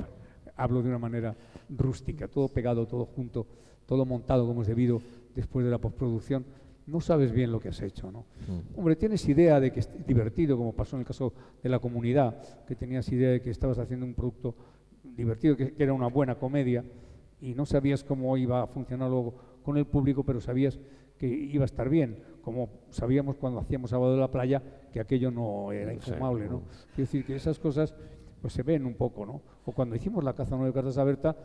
hablo de una manera rústica, todo pegado, todo junto, todo montado como es debido después de la postproducción, no sabes bien lo que has hecho, ¿no? Hombre, tienes idea de que es divertido, como pasó en el caso de La Comunidad, que tenías idea de que estabas haciendo un producto divertido, que era una buena comedia, y no sabías cómo iba a funcionar luego con el público, pero sabías que iba a estar bien, como sabíamos cuando hacíamos Sábado de la Playa, que aquello no era infumable, ¿no? Quiero decir que esas cosas pues se ven un poco, ¿no? O cuando hicimos La caza 9 cartas a Berta,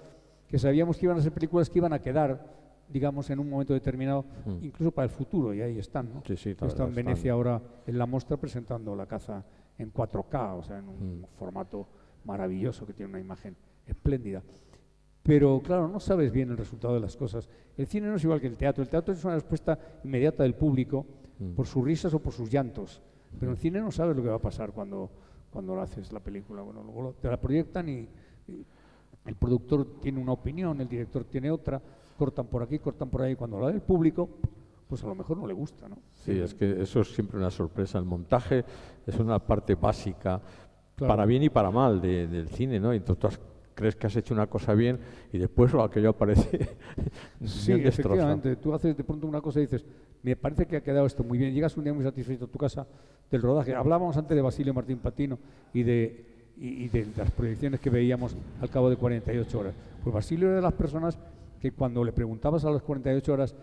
que sabíamos que iban a ser películas que iban a quedar, digamos, en un momento determinado, incluso para el futuro, y ahí están, ¿no? Sí, Está en Venecia ahora en la Mostra presentando La caza en 4K, o sea, en un formato maravilloso que tiene una imagen espléndida. Pero claro, no sabes bien el resultado de las cosas. El cine no es igual que el teatro es una respuesta inmediata del público por sus risas o por sus llantos, pero en el cine no sabes lo que va a pasar cuando haces la película. Bueno, luego te la proyectan y el productor tiene una opinión, el director tiene otra, cortan por aquí, cortan por ahí, cuando la ve el público, pues a lo mejor no le gusta, ¿no? Sí, es que eso es siempre una sorpresa. El montaje es una parte básica, Claro, para bien y para mal del cine, ¿no? Entonces tú crees que has hecho una cosa bien y después aquello aparece sí, bien destrozado. efectivamente, tú haces de pronto una cosa y dices, me parece que ha quedado esto muy bien, llegas un día muy satisfecho a tu casa del rodaje. Hablábamos antes de Basilio Martín Patino y de las proyecciones que veíamos al cabo de 48 horas. Pues Basilio era de las personas que cuando le preguntabas a las 48 horas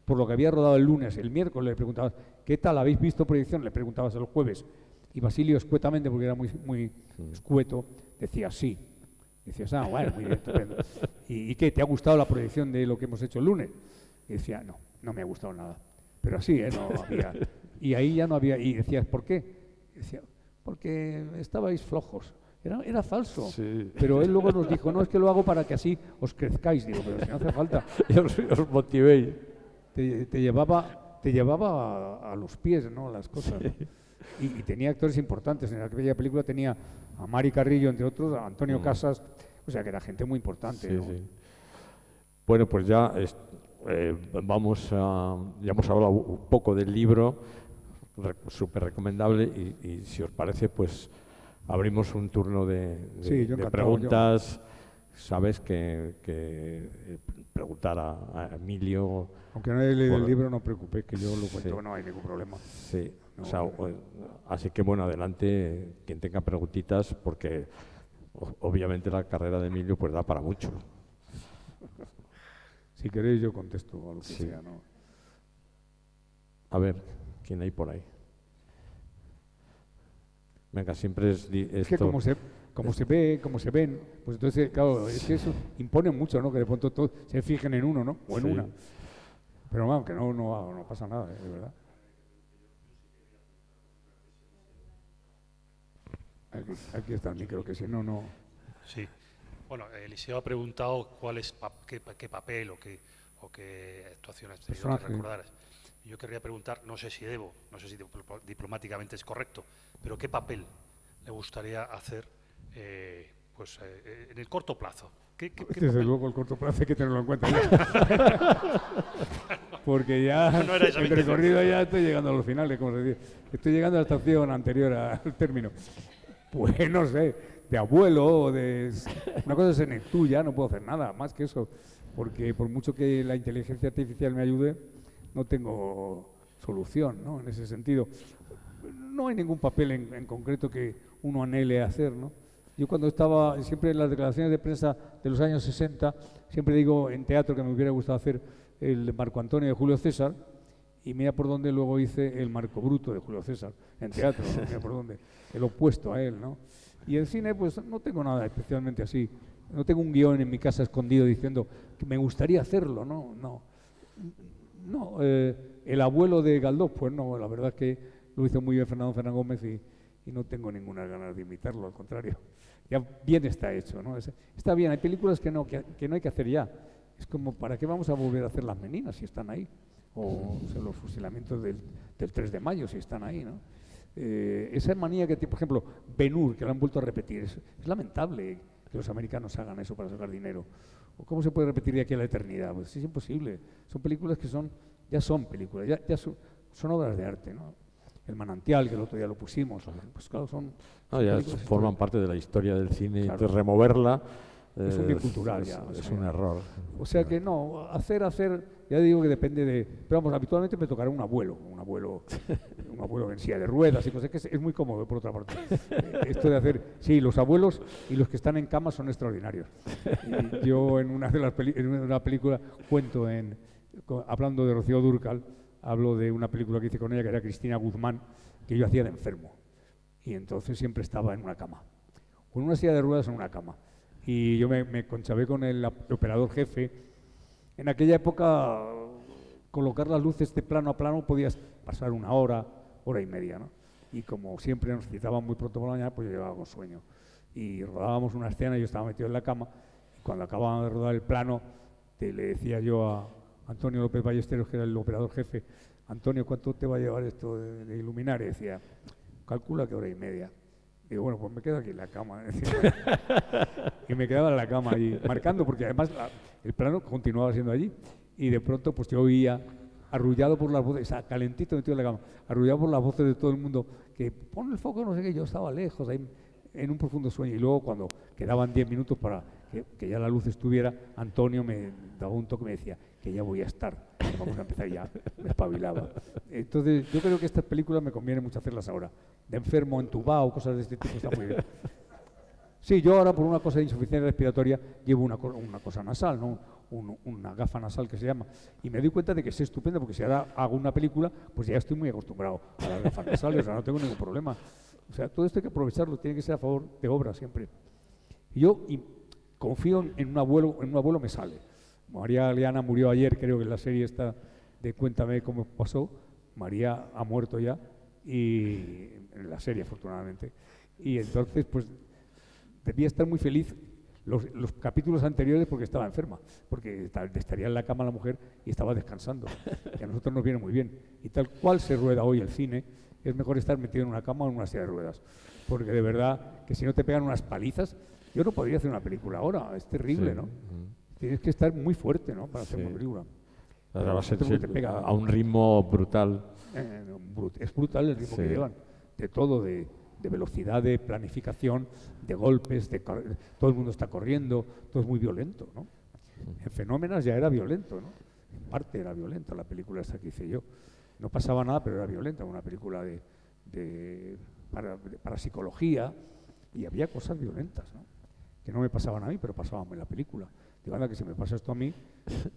por lo que había rodado el lunes, el miércoles le preguntabas, ¿qué tal? ¿Habéis visto proyección? Le preguntabas el jueves. Y Basilio, escuetamente, porque era muy escueto, decía sí. Decías, bueno, muy bien, estupendo. ¿Y qué? ¿Te ha gustado la proyección de lo que hemos hecho el lunes? Y decía, no me ha gustado nada. Pero así, no había. Y ahí ya no había. Y decías, ¿por qué? Y decía, porque estabais flojos. Era falso. Sí. Pero él luego nos dijo, no, es que lo hago para que así os crezcáis. Digo, pero si no hace falta. Y os motivéis. Te llevaba a los pies, ¿no? Las cosas. ¿No? Y tenía actores importantes. En aquella película tenía a Mari Carrillo, entre otros, a Antonio Casas, o sea que era gente muy importante. Sí, ¿no? sí. Bueno, pues ya ya hemos hablado un poco del libro, súper recomendable, y si os parece, pues abrimos un turno de preguntas. Sabes que preguntar a Emilio. Aunque no haya leído el libro, no os preocupéis, que yo lo cuento, sí. No hay ningún problema. Sí, no, así que bueno, adelante, quien tenga preguntitas, porque obviamente la carrera de Emilio pues da para mucho. Si queréis yo contesto a lo que sea, ¿no? A ver, ¿quién hay por ahí? Venga, siempre es Es que como se ve, como se ven, pues entonces, claro, es que eso impone mucho, ¿no? Que de pronto todos se fijen en uno, ¿no? O en Sí. una. Pero vamos, que no pasa nada, de verdad. Aquí está el micro, que si no, no. Sí. Bueno, Eliseo ha preguntado qué papel o qué actuación has tenido que Personaje. recordaras. Yo querría preguntar, no sé si diplomáticamente es correcto, pero qué papel le gustaría hacer en el corto plazo. ¿Qué Desde papel? luego el corto plazo hay que tenerlo en cuenta ya. Porque ya No era esa mi el intención. recorrido ya estoy llegando a los finales, como se dice. Estoy llegando a la estación anterior al término. Pues no sé, de abuelo o de... Una cosa es senectud, ya no puedo hacer nada más que eso. Porque por mucho que la inteligencia artificial me ayude, no tengo solución, ¿no? En ese sentido. No hay ningún papel en concreto que uno anhele hacer, ¿no? Yo cuando estaba, siempre en las declaraciones de prensa de los años 60, siempre digo en teatro que me hubiera gustado hacer el de Marco Antonio de Julio César, y mira por dónde luego hice el Marco Bruto de Julio César, en teatro, ¿no? Mira por dónde, el opuesto a él, ¿no? Y en cine, pues no tengo nada especialmente así, no tengo un guión en mi casa escondido diciendo que me gustaría hacerlo, ¿no? No, el abuelo de Galdós, pues no, la verdad es que lo hizo muy bien Fernando Fernán Gómez y no tengo ninguna ganas de imitarlo, al contrario. Ya bien está hecho, ¿no? Está bien, hay películas que no hay que hacer ya. Es como, ¿para qué vamos a volver a hacer Las Meninas si están ahí? O sea, los fusilamientos del 3 de mayo si están ahí, ¿no? Esa manía que, por ejemplo, Ben-Hur, que lo han vuelto a repetir, es lamentable que los americanos hagan eso para sacar dinero. ¿O cómo se puede repetir de aquí a la eternidad? Pues es imposible. Son películas que ya son películas, ya son obras de arte, ¿no? El Manantial, que el otro día lo pusimos, pues claro, son ya películas forman históricas. parte de la historia del cine, Claro. entonces removerla Es un bien cultural ya, es o sea, un error. O sea que no, hacer, ya digo que depende de... Pero vamos, habitualmente me tocará un abuelo en silla de ruedas y cosas, que es muy cómodo por otra parte. Esto de hacer... Sí, los abuelos y los que están en cama son extraordinarios. Y yo en una película cuento, hablando de Rocío Dúrcal, hablo de una película que hice con ella, que era Cristina Guzmán, que yo hacía de enfermo. Y entonces siempre estaba en una cama, con una silla de ruedas en una cama. Y yo me conchavé con el operador jefe. En aquella época, colocar las luces de plano a plano podías pasar una hora y media, ¿no? Y como siempre nos citaban muy pronto por la mañana, pues yo llevaba con sueño. Y rodábamos una escena y yo estaba metido en la cama. Y cuando acababan de rodar el plano, le decía yo a Antonio López Ballesteros, que era el operador jefe, Antonio, ¿cuánto te va a llevar esto de iluminar? Y decía, calcula que hora y media. Digo, bueno, pues me quedo aquí en la cama. Y me quedaba en la cama allí, marcando, porque además el plano continuaba siendo allí. Y de pronto, pues yo oía, arrullado por las voces, calentito metido en la cama, arrullado por las voces de todo el mundo, que pon el foco, no sé qué, yo estaba lejos, ahí en un profundo sueño. Y luego, cuando quedaban 10 minutos para que ya la luz estuviera, Antonio me daba un toque y me decía que ya voy a estar, que vamos a empezar ya, me espabilaba. Entonces, yo creo que estas películas me conviene mucho hacerlas ahora. De enfermo, entubado, cosas de este tipo, está muy bien. Sí, yo ahora por una cosa de insuficiencia respiratoria llevo una cosa nasal, ¿no? Una gafa nasal que se llama. Y me doy cuenta de que es estupendo, porque si ahora hago una película, pues ya estoy muy acostumbrado a las gafas nasales, o sea, no tengo ningún problema. O sea, todo esto hay que aprovecharlo, tiene que ser a favor de obra siempre. Y yo confío en un abuelo me sale. María Galeana murió ayer, creo que en la serie esta de Cuéntame cómo pasó. María ha muerto ya, y en la serie afortunadamente. Y entonces, pues, debía estar muy feliz los capítulos anteriores porque estaba enferma, porque estaría en la cama la mujer y estaba descansando. Y a nosotros nos viene muy bien. Y tal cual se rueda hoy el cine, es mejor estar metido en una cama o en una silla de ruedas. Porque de verdad que si no te pegan unas palizas, yo no podría hacer una película ahora, es terrible, Sí. ¿no? Tienes que estar muy fuerte, ¿no?, para hacer una película. Ahora va a ser Te pega, a un ritmo brutal. es brutal el ritmo Sí. que llevan, de todo, de velocidad, de planificación, de golpes, todo el mundo está corriendo, todo es muy violento, ¿no? En Fenómenas ya era violento, ¿no? En parte era violenta la película esta que hice yo. No pasaba nada, pero era violenta, una película para psicología, y había cosas violentas, ¿no?, que no me pasaban a mí, pero pasaban en la película. Digo, anda, que si me pasa esto a mí,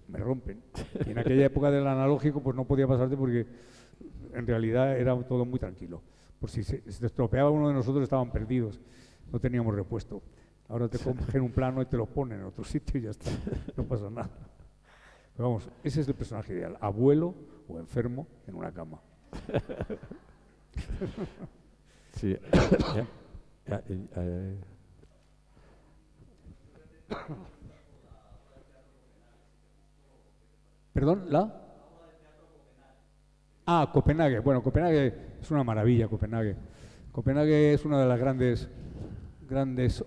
me rompen. Y en aquella época del analógico, pues no podía pasarte porque en realidad era todo muy tranquilo. por si se estropeaba uno de nosotros estaban perdidos, no teníamos repuesto. Ahora te cogen un plano y te lo ponen en otro sitio y ya está, no pasa nada. Pero vamos, ese es el personaje ideal, abuelo o enfermo en una cama. Sí. ¿Perdón? Copenhague. Bueno, Copenhague es una maravilla, Copenhague. Copenhague es una de las grandes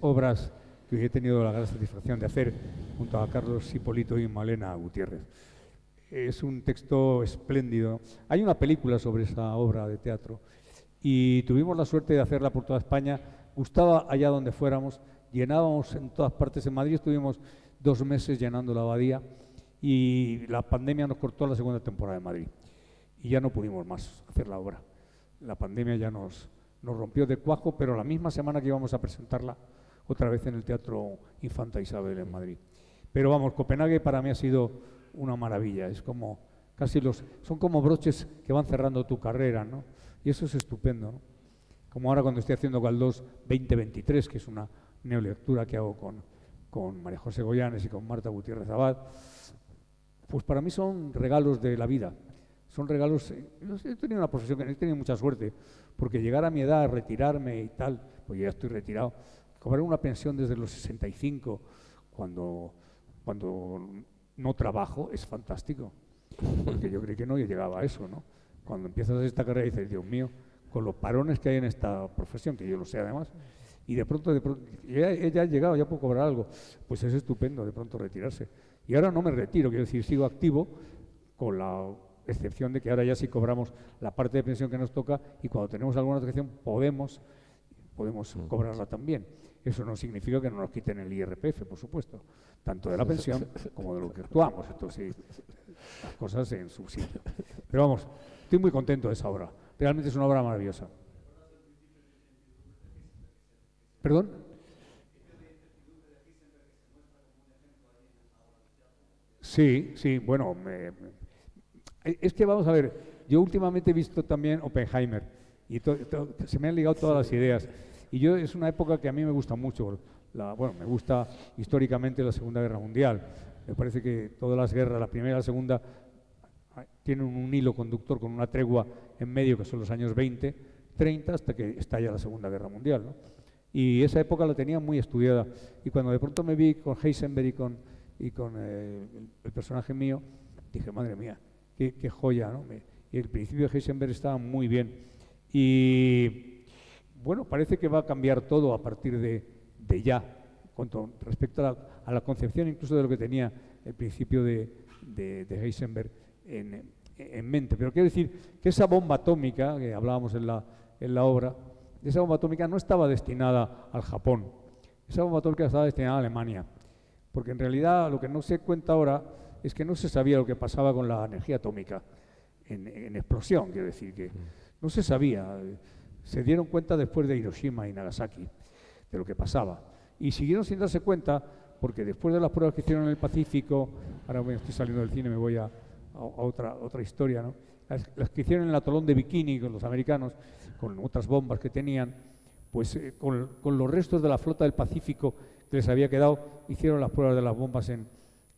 obras que he tenido la gran satisfacción de hacer junto a Carlos Hipólito y Malena Gutiérrez. Es un texto espléndido. Hay una película sobre esa obra de teatro y tuvimos la suerte de hacerla por toda España. Gustaba allá donde fuéramos, llenábamos en todas partes. En Madrid estuvimos 2 meses llenando la abadía y la pandemia nos cortó la segunda temporada de Madrid y ya no pudimos más hacer la obra. La pandemia ya nos rompió de cuajo, pero la misma semana que íbamos a presentarla otra vez en el Teatro Infanta Isabel en Madrid. Pero vamos, Copenhague para mí ha sido una maravilla, es como son como broches que van cerrando tu carrera, ¿no? Y eso es estupendo, ¿no? Como ahora cuando estoy haciendo Galdós 2023, que es una neolectura que hago con María José Goyanes y con Marta Gutiérrez Abad, pues para mí son regalos de la vida. Son regalos. He tenido una profesión que he tenido mucha suerte, porque llegar a mi edad, retirarme y tal, pues ya estoy retirado, cobrar una pensión desde los 65 cuando no trabajo es fantástico, porque yo creí que no llegaba a eso, ¿no? Cuando empiezas esta carrera dices, Dios mío, con los parones que hay en esta profesión, que yo lo sé además, y de pronto ya he llegado, ya puedo cobrar algo, pues es estupendo de pronto retirarse. Y ahora no me retiro, quiero decir, sigo activo, con la excepción de que ahora ya sí cobramos la parte de pensión que nos toca y cuando tenemos alguna situación podemos cobrarla también. Eso no significa que no nos quiten el IRPF, por supuesto, tanto de la pensión como de lo que actuamos. Entonces, las cosas en su sitio. Pero vamos, estoy muy contento de esa obra. Realmente es una obra maravillosa. ¿Perdón? Sí, bueno, es que vamos a ver, yo últimamente he visto también Oppenheimer y se me han ligado todas las ideas. Y es una época que a mí me gusta mucho. Me gusta históricamente la Segunda Guerra Mundial. Me parece que todas las guerras, la primera y la segunda, tienen un hilo conductor con una tregua en medio que son los años 20, 30, hasta que estalla la Segunda Guerra Mundial, ¿no? Y esa época la tenía muy estudiada. Y cuando de pronto me vi con Heisenberg y con el personaje mío, dije, madre mía, qué joya, ¿no? Y el principio de Heisenberg estaba muy bien. Y bueno, parece que va a cambiar todo a partir de ya, con respecto a la concepción incluso de lo que tenía el principio de Heisenberg en mente. Pero quiero decir que esa bomba atómica, que hablábamos en la obra, esa bomba atómica no estaba destinada al Japón, esa bomba atómica estaba destinada a Alemania, porque en realidad lo que no se cuenta ahora es que no se sabía lo que pasaba con la energía atómica en explosión, quiero decir que no se sabía. Se dieron cuenta después de Hiroshima y Nagasaki de lo que pasaba. Y siguieron sin darse cuenta porque después de las pruebas que hicieron en el Pacífico, ahora estoy saliendo del cine, me voy a otra historia, ¿no? Las que hicieron en el atolón de Bikini con los americanos, con otras bombas que tenían, pues con los restos de la flota del Pacífico que les había quedado, hicieron las pruebas de las bombas en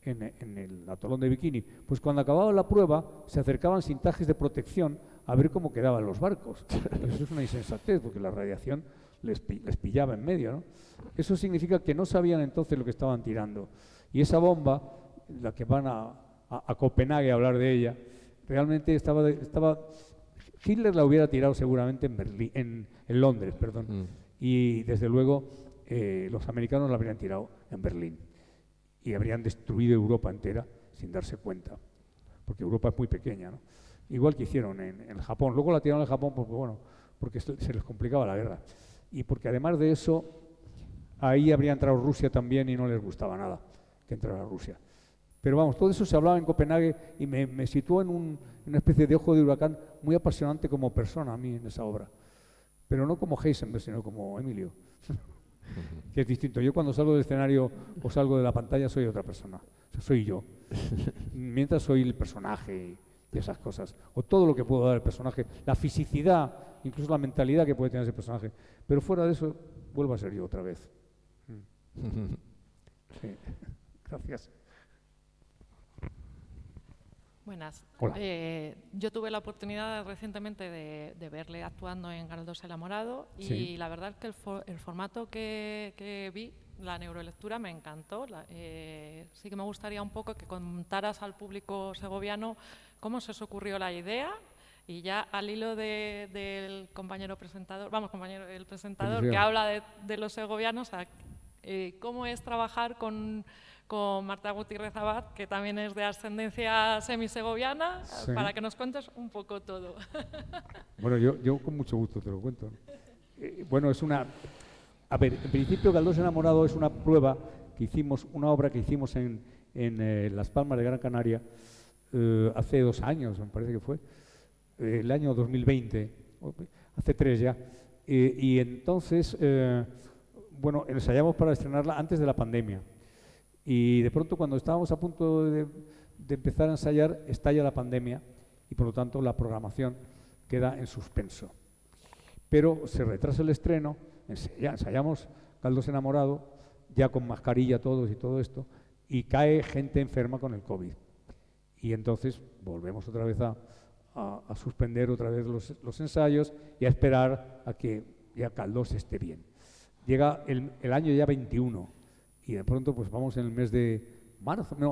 el atolón de Bikini. Pues cuando acababa la prueba, se acercaban sin trajes de protección a ver cómo quedaban los barcos. Eso es una insensatez, porque la radiación les pillaba en medio, ¿no? Eso significa que no sabían entonces lo que estaban tirando. Y esa bomba, la que van a Copenhague a hablar de ella, realmente estaba Hitler la hubiera tirado seguramente en Londres, perdón. Y desde luego los americanos la habrían tirado en Berlín. Y habrían destruido Europa entera sin darse cuenta, porque Europa es muy pequeña, ¿no? Igual que hicieron en Japón. Luego la tiraron en Japón porque se les complicaba la guerra. Y porque además de eso, ahí habría entrado Rusia también y no les gustaba nada que entrara Rusia. Pero vamos, todo eso se hablaba en Copenhague y me situó en una especie de ojo de huracán muy apasionante como persona a mí en esa obra. Pero no como Heisenberg, sino como Emilio. Que es distinto. Yo cuando salgo del escenario o salgo de la pantalla soy otra persona. O sea, soy yo. Mientras soy el personaje y esas cosas. O todo lo que puedo dar el personaje. La fisicidad incluso la mentalidad que puede tener ese personaje. Pero fuera de eso, vuelvo a ser yo otra vez. Sí. Gracias. Buenas. Hola. Yo tuve la oportunidad recientemente de verle actuando en Galdós el Amorado y Sí. la verdad es que el formato que vi, la neurolectura, me encantó. Sí que me gustaría un poco que contaras al público segoviano cómo se os ocurrió la idea y ya al hilo del compañero presentador, el presentador que habla de los segovianos, cómo es trabajar con Marta Gutiérrez Abad, que también es de ascendencia semisegoviana, Sí. para que nos cuentes un poco todo. Bueno, yo con mucho gusto te lo cuento. Bueno, es una... A ver, en principio Galdós enamorado es una prueba que hicimos, una obra que hicimos en Las Palmas de Gran Canaria hace 2 años, me parece que fue, el año 2020, hace 3 ya. Y entonces, bueno, ensayamos para estrenarla antes de la pandemia. Y de pronto, cuando estábamos a punto de empezar a ensayar, estalla la pandemia y por lo tanto la programación queda en suspenso. Pero se retrasa el estreno, ensayamos Galdós enamorado, ya con mascarilla todos y todo esto, y cae gente enferma con el COVID. Y entonces volvemos otra vez a suspender otra vez los ensayos y a esperar a que ya Galdós esté bien. Llega el año ya 21 y de pronto pues vamos en el mes de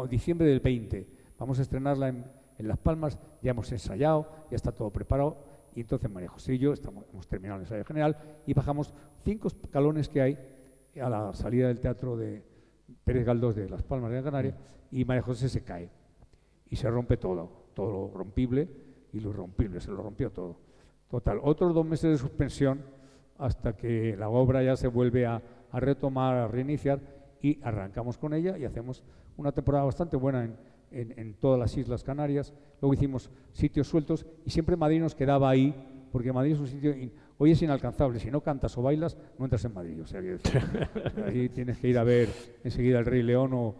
diciembre del 20, vamos a estrenarla en Las Palmas, ya hemos ensayado, ya está todo preparado y entonces María José y yo hemos terminado el ensayo general y bajamos 5 escalones que hay a la salida del teatro de Pérez Galdós de Las Palmas de Gran Canaria y María José se cae y se rompe todo lo rompible y lo irrompible, se lo rompió todo. Total, otros 2 meses de suspensión hasta que la obra ya se vuelve a retomar, a reiniciar y arrancamos con ella y hacemos una temporada bastante buena en todas las Islas Canarias. Luego hicimos sitios sueltos y siempre Madrid nos quedaba ahí, porque Madrid es un sitio, hoy es inalcanzable, si no cantas o bailas no entras en Madrid, o sea, ahí tienes que ir a ver enseguida el Rey León o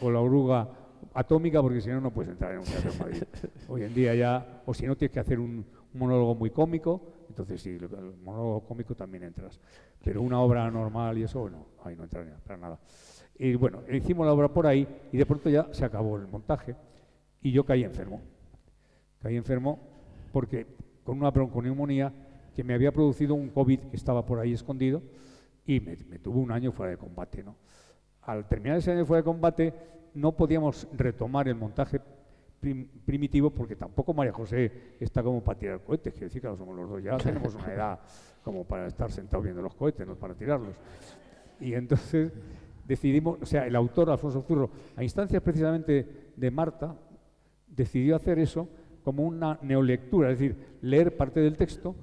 la oruga atómica, porque si no, no puedes entrar en un teatro en Madrid. Hoy en día ya, o si no, tienes que hacer un monólogo muy cómico, entonces sí, el monólogo cómico también entras. Pero una obra normal y eso, no, ahí no entra para nada. Y bueno, hicimos la obra por ahí y de pronto ya se acabó el montaje y yo caí enfermo. Caí enfermo porque con una bronconeumonía que me había producido un COVID que estaba por ahí escondido y me tuvo 1 año fuera de combate, ¿no? Al terminar ese año fuera de combate no podíamos retomar el montaje primitivo porque tampoco María José está como para tirar cohetes, quiero decir que somos los dos, ya tenemos una edad como para estar sentados viendo los cohetes, no para tirarlos. Y entonces decidimos, o sea, el autor, Alfonso Zurro, a instancias precisamente de Marta, decidió hacer eso como una neolectura, es decir, leer parte del texto,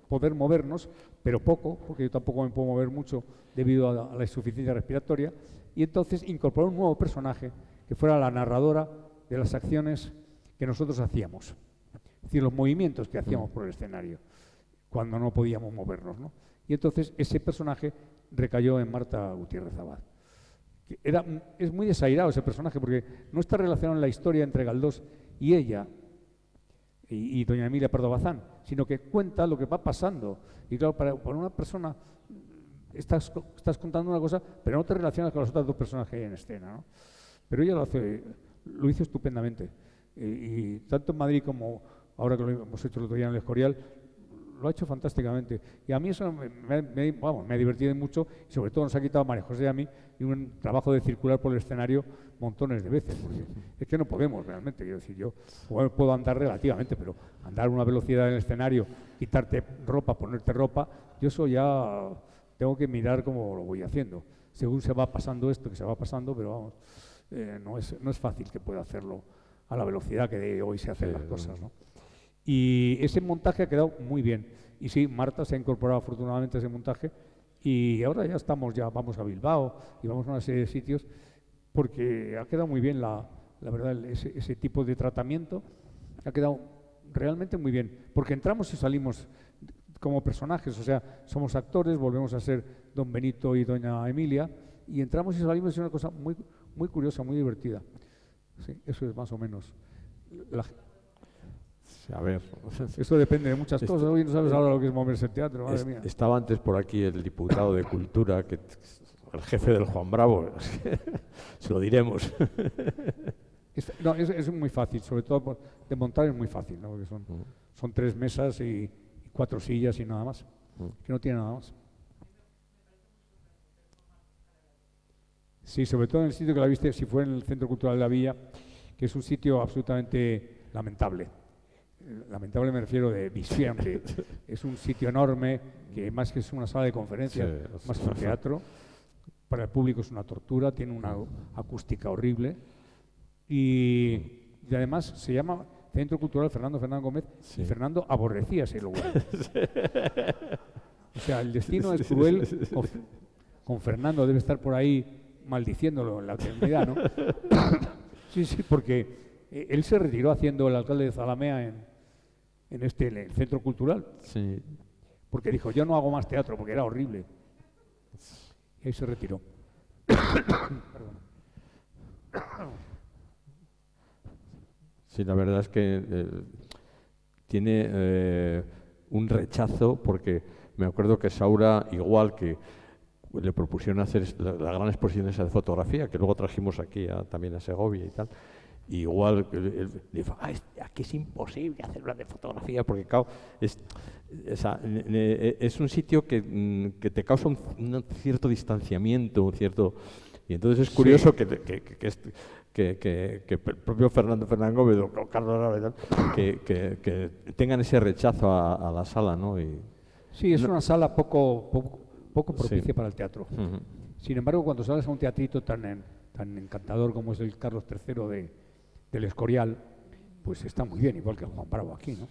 poder movernos, pero poco, porque yo tampoco me puedo mover mucho debido a la insuficiencia respiratoria, y entonces incorporar un nuevo personaje que fuera la narradora de las acciones que nosotros hacíamos, es decir, los movimientos que hacíamos por el escenario cuando no podíamos movernos, ¿no? Y entonces ese personaje recayó en Marta Gutiérrez Abad. Es muy desairado ese personaje porque no está relacionado en la historia entre Galdós y ella y doña Emilia Pardo Bazán, sino que cuenta lo que va pasando. Y claro, para una persona estás contando una cosa, pero no te relacionas con las otras 2 personas que hay en escena, ¿no? Pero ella lo hizo estupendamente. Y tanto en Madrid como ahora que lo hemos hecho el otro día en el Escorial, lo ha hecho fantásticamente. Y a mí eso me ha divertido mucho y sobre todo nos ha quitado a María José y a mí y un trabajo de circular por el escenario montones de veces. Porque es que no podemos realmente, quiero decir, yo puedo andar relativamente, pero andar a una velocidad en el escenario, quitarte ropa, ponerte ropa, yo eso ya tengo que mirar cómo lo voy haciendo. Según se va pasando esto, que se va pasando, pero vamos, no es fácil que pueda hacerlo a la velocidad que de hoy se hacen las cosas, ¿no? Y ese montaje ha quedado muy bien. Y sí, Marta se ha incorporado afortunadamente a ese montaje y ahora ya vamos a Bilbao y vamos a una serie de sitios porque ha quedado muy bien la verdad, ese tipo de tratamiento ha quedado realmente muy bien. Porque entramos y salimos como personajes, o sea, somos actores, volvemos a ser don Benito y doña Emilia y entramos y salimos, es una cosa muy, muy curiosa, muy divertida. Sí, eso es más o menos. Sí, a ver. Eso depende de muchas cosas. Hoy no sabes ahora lo que es moverse en teatro, madre mía. Estaba antes por aquí el diputado de Cultura, el jefe del Juan Bravo, se lo diremos. No, es muy fácil, sobre todo de montar es muy fácil, ¿no? Porque son 3 mesas y 4 sillas y nada más, que no tiene nada más. Sí, sobre todo en el sitio que la viste, si fue en el Centro Cultural de la Villa, que es un sitio absolutamente lamentable. Lamentable me refiero de visión, es un sitio enorme, que más que es una sala de conferencias, Sí, más que un teatro, para el público es una tortura, tiene una acústica horrible, y además se llama Centro Cultural Fernando Gómez, y Fernando aborrecía ese lugar. O sea, el destino es cruel, con Fernando debe estar por ahí maldiciéndolo en la eternidad, ¿no? Sí, porque él se retiró haciendo el alcalde de Zalamea en el Centro Cultural. Sí. Porque dijo, yo no hago más teatro, porque era horrible. Y ahí se retiró. Perdón. Sí, la verdad es que tiene un rechazo, porque me acuerdo que Saura, igual que le propusieron hacer la gran exposición esa de fotografía, que luego trajimos aquí también a Segovia y tal, igual él dijo, aquí es imposible hacer una de fotografía, porque claro, es un sitio que te causa un cierto distanciamiento, y entonces es curioso que el propio Fernando Gómez o Carlos Lara y tal, que tengan ese rechazo a la sala, ¿no? Sí, es una sala poco propicia para el teatro. Sin embargo, cuando sales a un teatrito tan encantador como es el Carlos III del Escorial, pues está muy bien, igual que el Juan Bravo aquí, ¿no?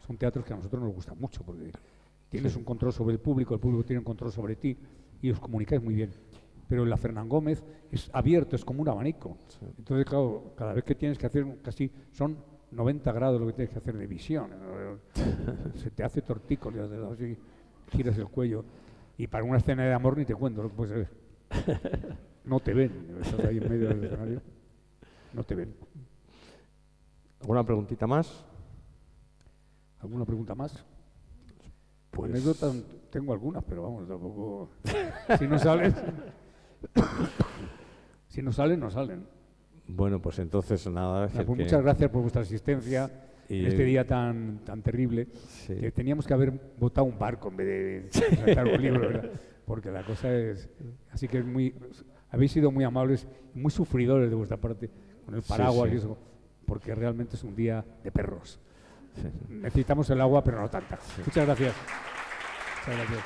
Son teatros que a nosotros nos gustan mucho, porque tienes un control sobre el público tiene un control sobre ti, y os comunicáis muy bien. Pero la Fernán Gómez es abierto, es como un abanico. Sí. Entonces, claro, cada vez que tienes que hacer, casi son 90 grados lo que tienes que hacer de visión. Se te hace tortícolis, así giras el cuello. Y para una escena de amor ni te cuento lo que puedes ver. No te ven, estás ahí en medio del escenario, no te ven. ¿Alguna preguntita más? ¿Alguna pregunta más? Pues... Anécdotas tengo algunas, pero vamos, tampoco... Si no salen... Si no salen, no salen. Bueno, pues entonces nada... Pues muchas gracias por vuestra asistencia en este día tan terrible, sí. Que teníamos que haber botado un barco en vez de presentar un libro, ¿verdad? Porque la cosa es... Así que habéis sido muy amables y muy sufridores de vuestra parte con el paraguas y eso, porque realmente es un día de perros. Sí. Necesitamos el agua, pero no tanta. Sí. Muchas gracias. Muchas gracias.